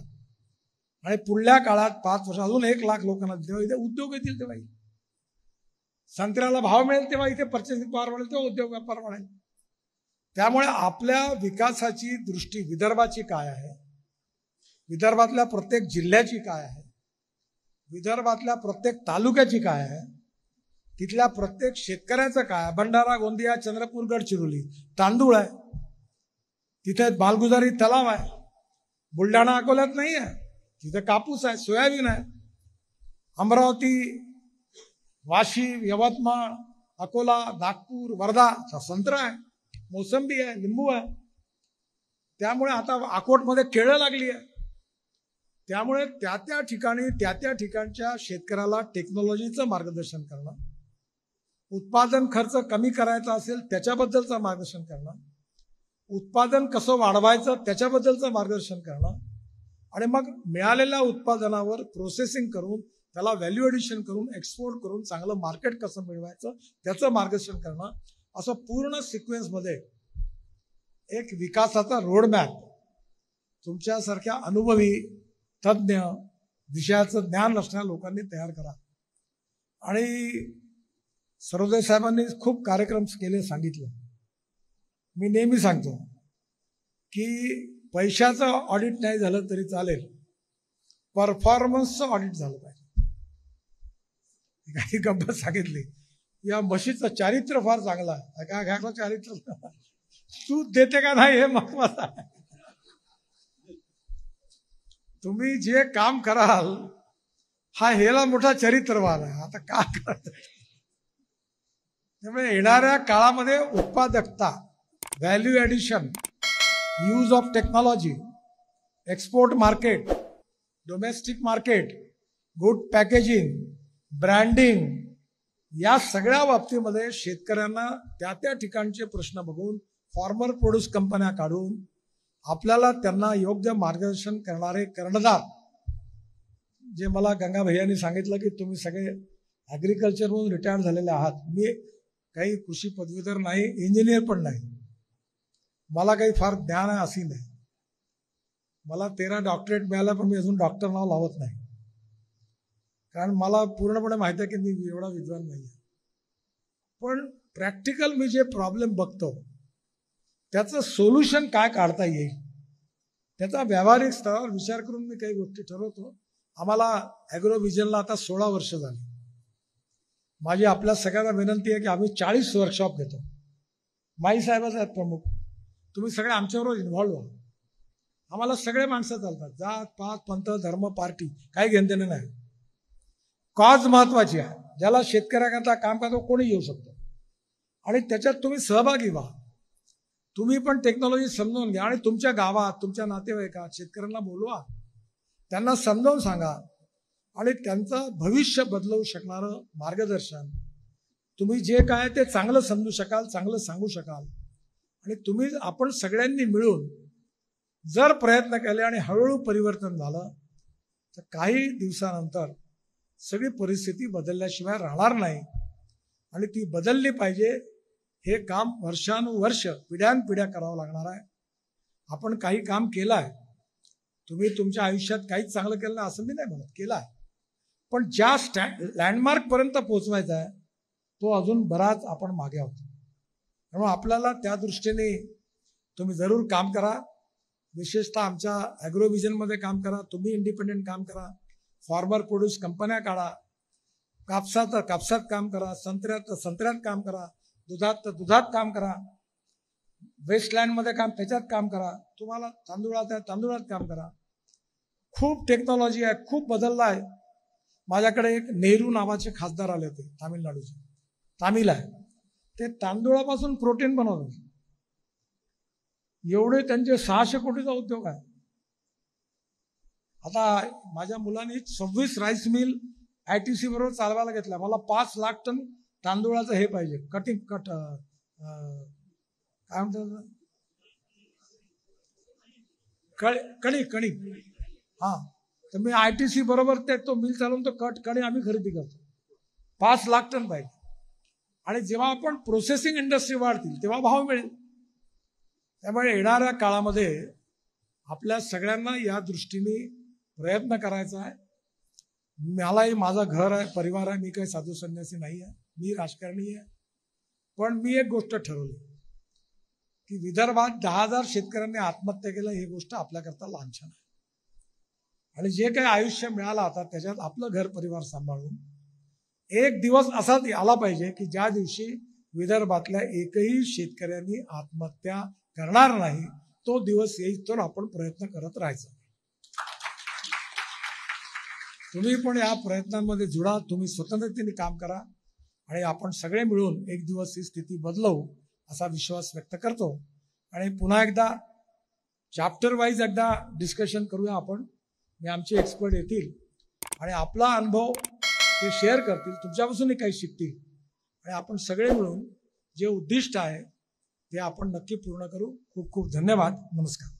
आणि पुढल्या काळात 5 वर्ष अजून 1 लाख लोकांना तेव्हा इथे उद्योग येतील, तेव्हा संत्र्याला भाव मिळेल, तेव्हा इथे पर्चेसिंग पॉवर वाढेल, तेव्हा उद्योग व्यापार वाढेल. त्यामुळे आपल्या विकासाची दृष्टी विदर्भाची काय आहे, विदर्भातल्या प्रत्येक जिल्ह्याची काय आहे, विदर्भातल्या प्रत्येक तालुक्याची काय आहे, तिथल्या प्रत्येक शेतकऱ्याचं काय. भंडारा, गोंदिया, चंद्रपूर, गडचिरोली तांदूळ आहे, तिथे मालगुजारी तलाव आहे. बुलढाणा अकोल्यात नाही आहे, तिथे कापूस आहे, सोयाबीन आहे. अमरावती, वाशिम, यवतमाळ, अकोला, नागपूर, वर्धा संत्रा आहे, मोसंबी आहे, लिंबू आहे. त्यामुळे आता अकोटमध्ये केळं लागली आहे. त्यामुळे त्या ठिकाणी त्या ठिकाणच्या शेतकऱ्याला टेक्नॉलॉजीचं मार्गदर्शन करणं, उत्पादन खर्च कमी करायचा असेल त्याच्याबद्दलचं मार्गदर्शन करणं, उत्पादन कसं वाढवायचं त्याच्याबद्दलचं मार्गदर्शन करणं आणि मग मिळालेल्या उत्पादनावर प्रोसेसिंग करून त्याला व्हॅल्यू एडिशन करून एक्सपोर्ट करून चांगलं मार्केट कसं मिळवायचं त्याचं मार्गदर्शन करणं, असं पूर्ण सिक्वेन्समध्ये एक विकासाचा रोडमॅप तुमच्यासारख्या अनुभवी तज्ज्ञ विषयाचं ज्ञान असणाऱ्या लोकांनी तयार करा. आणि सर्वोदय साहेबांनी खूप कार्यक्रम केले, सांगितलं. मी नेहमी सांगतो की पैशाचं ऑडिट नाही झालं तरी चालेल, परफॉर्मन्सचं ऑडिट झालं पाहिजे. काही गंमत सांगितली, या म्हशीचं चारित्र्य फार चांगलं आहे. काय घ्यायचं चारित्र्य, तू देते का नाही हे महत्वाचं आहे. तुम्ही जे काम कराल हा हेला मोठा चरित्रवान आहे. आता काय करायचं, त्यामुळे येणाऱ्या काळामध्ये उत्पादकता, value addition, use of technology, export market, domestic market, good packaging, branding या सगळ्या बाबतीमध्ये शेतकऱ्यांना त्या त्या ठिकाणचे प्रश्न बघून फार्मर प्रोड्यूस कंपन्या काढून आपल्याला त्यांना योग्य मार्गदर्शन करणारे कर्णधार, जे मला गंगा भैयांनी सांगितलं की तुम्ही सगळे ॲग्रिकल्चरमधून रिटायर्ड झालेले आहात. मी काही कृषी पदवीधर नाही, इंजिनियर पण नाही, मला काही फार ज्ञान आहे अशी नाही. मला 13 डॉक्टरेट मिळाला, पण मी अजून डॉक्टर नाव लावत नाही, कारण मला पूर्णपणे माहिती आहे की मी एवढा विद्वान नाही आहे. पण प्रॅक्टिकल मी जे प्रॉब्लेम बघतो त्याचं सोल्युशन काय काढता येईल त्याचा व्यावहारिक स्तरावर विचार करून मी काही गोष्टी ठरवतो. आम्हाला ॲग्रोव्हिजनला आता 16 वर्ष झाली. माझी आपल्या सगळ्यांना विनंती आहे की आम्ही 40 वर्कशॉप घेतो. माई साहेबच आहेत प्रमुख, तुम्ही सगळे आमच्याबरोबर इन्व्हॉल्व्ह व्हा. आम्हाला सगळे माणसं चालतात, जात पात पंथ धर्म पार्टी काही घेणदेणं नाही. कॉज महत्वाची आहे. ज्याला शेतकऱ्याकरता काम करतो कोणी येऊ शकतो आणि त्याच्यात तुम्ही सहभागी व्हा. तुम्ही पण टेक्नॉलॉजी समजून घ्या आणि तुमच्या गावात तुमच्या नातेवाईकात शेतकऱ्यांना बोलवा, त्यांना समजावून सांगा आणि त्यांचं भविष्य बदलवू शकणारं मार्गदर्शन तुम्ही जे काय ते चांगलं समजू शकाल, चांगलं सांगू शकाल. आणि तुम्ही आपण सगळ्यांनी मिळून जर प्रयत्न केले आणि हळूहळू परिवर्तन झालं तर काही दिवसानंतर सगळी परिस्थिती बदलल्याशिवाय राहणार नाही. आणि ती बदलली पाहिजे. हे काम वर्षानुवर्ष पिढ्यानपिढ्या करावं लागणार आहे. आपण काही काम केलं आहे, तुम्ही तुमच्या आयुष्यात काहीच चांगलं केलं नाही असं मी नाही म्हणत, केलं आहे, पण ज्या लँडमार्कपर्यंत पोहोचवायचा आहे तो अजून बराच आपण मागे आहोत. त्यामुळे आपल्याला त्या दृष्टीने तुम्ही जरूर काम करा. विशेषतः आमच्या ॲग्रोव्हिजनमध्ये काम करा, तुम्ही इंडिपेंडेंट काम करा, फार्मर प्रोड्यूस कंपन्या काढा, कापसात काम करा, संत्र्यात काम करा, दुधात काम करा, वेस्टलँडमध्ये त्याच्यात काम करा, तुम्हाला तांदूळात काम करा. खूप टेक्नॉलॉजी आहे, खूप बदलला आहे. माझ्याकडे एक नेहरू नावाचे खासदार आले होते तामिळनाडूचे, तामिळ आहे ते, तांदूळापासून प्रोटीन बनवतात. एवढे त्यांचे 600 कोटीचा उद्योग आहे. आता माझ्या मुलांनी 26 राईस मिल ITC बरोबर चालवायला घेतला. मला 5 लाख टन तांदूळाचं हे पाहिजे, काय म्हणतात, कणी. हा, तर मी ITC बरोबर तो मिल चालवून तो कणी आम्ही खरेदी करतो. 5 लाख टन पाहिजे. आणि जेव्हा आपण प्रोसेसिंग इंडस्ट्री वाढतील तेव्हा भाव मिळेल. त्यामुळे येणाऱ्या काळामध्ये आपल्या सगळ्यांना या दृष्टीने प्रयत्न करायचा आहे. मलाही माझं घर आहे, परिवार आहे, मी काही साधू संन्यासी नाही आहे, मी राजकारणी आहे. पण मी एक गोष्ट ठरवली की विदर्भात 10,000 शेतकऱ्यांनी आत्महत्या केलं, ही गोष्ट आपल्याकरता लांछन आहे. आणि जे काही आयुष्य मिळालं आता त्याच्यात आपलं घर परिवार सांभाळून एक दिवस असा आला पाहिजे की ज्या दिवशी विदर्भातल्या एकही शेतकऱ्यांनी आत्महत्या करणार नाही. तो दिवस येईल तर आपण प्रयत्न करत राहायचा. तुम्ही पण या प्रयत्नांमध्ये जुळा, तुम्ही स्वतंत्रतेने काम करा आणि आपण सगळे मिळून एक दिवस ही स्थिती बदलवू असा विश्वास व्यक्त करतो. आणि पुन्हा एकदा चॅप्टर वाईज एकदा डिस्कशन करूया आपण. आमचे एक्सपर्ट येतील आणि आपला अनुभव ते शेअर करतील, तुमच्यापासूनही काही शिकतील आणि आपण सगळे मिळून जे उद्दिष्ट आहे ते आपण नक्की पूर्ण करू. खूप खूप धन्यवाद. नमस्कार.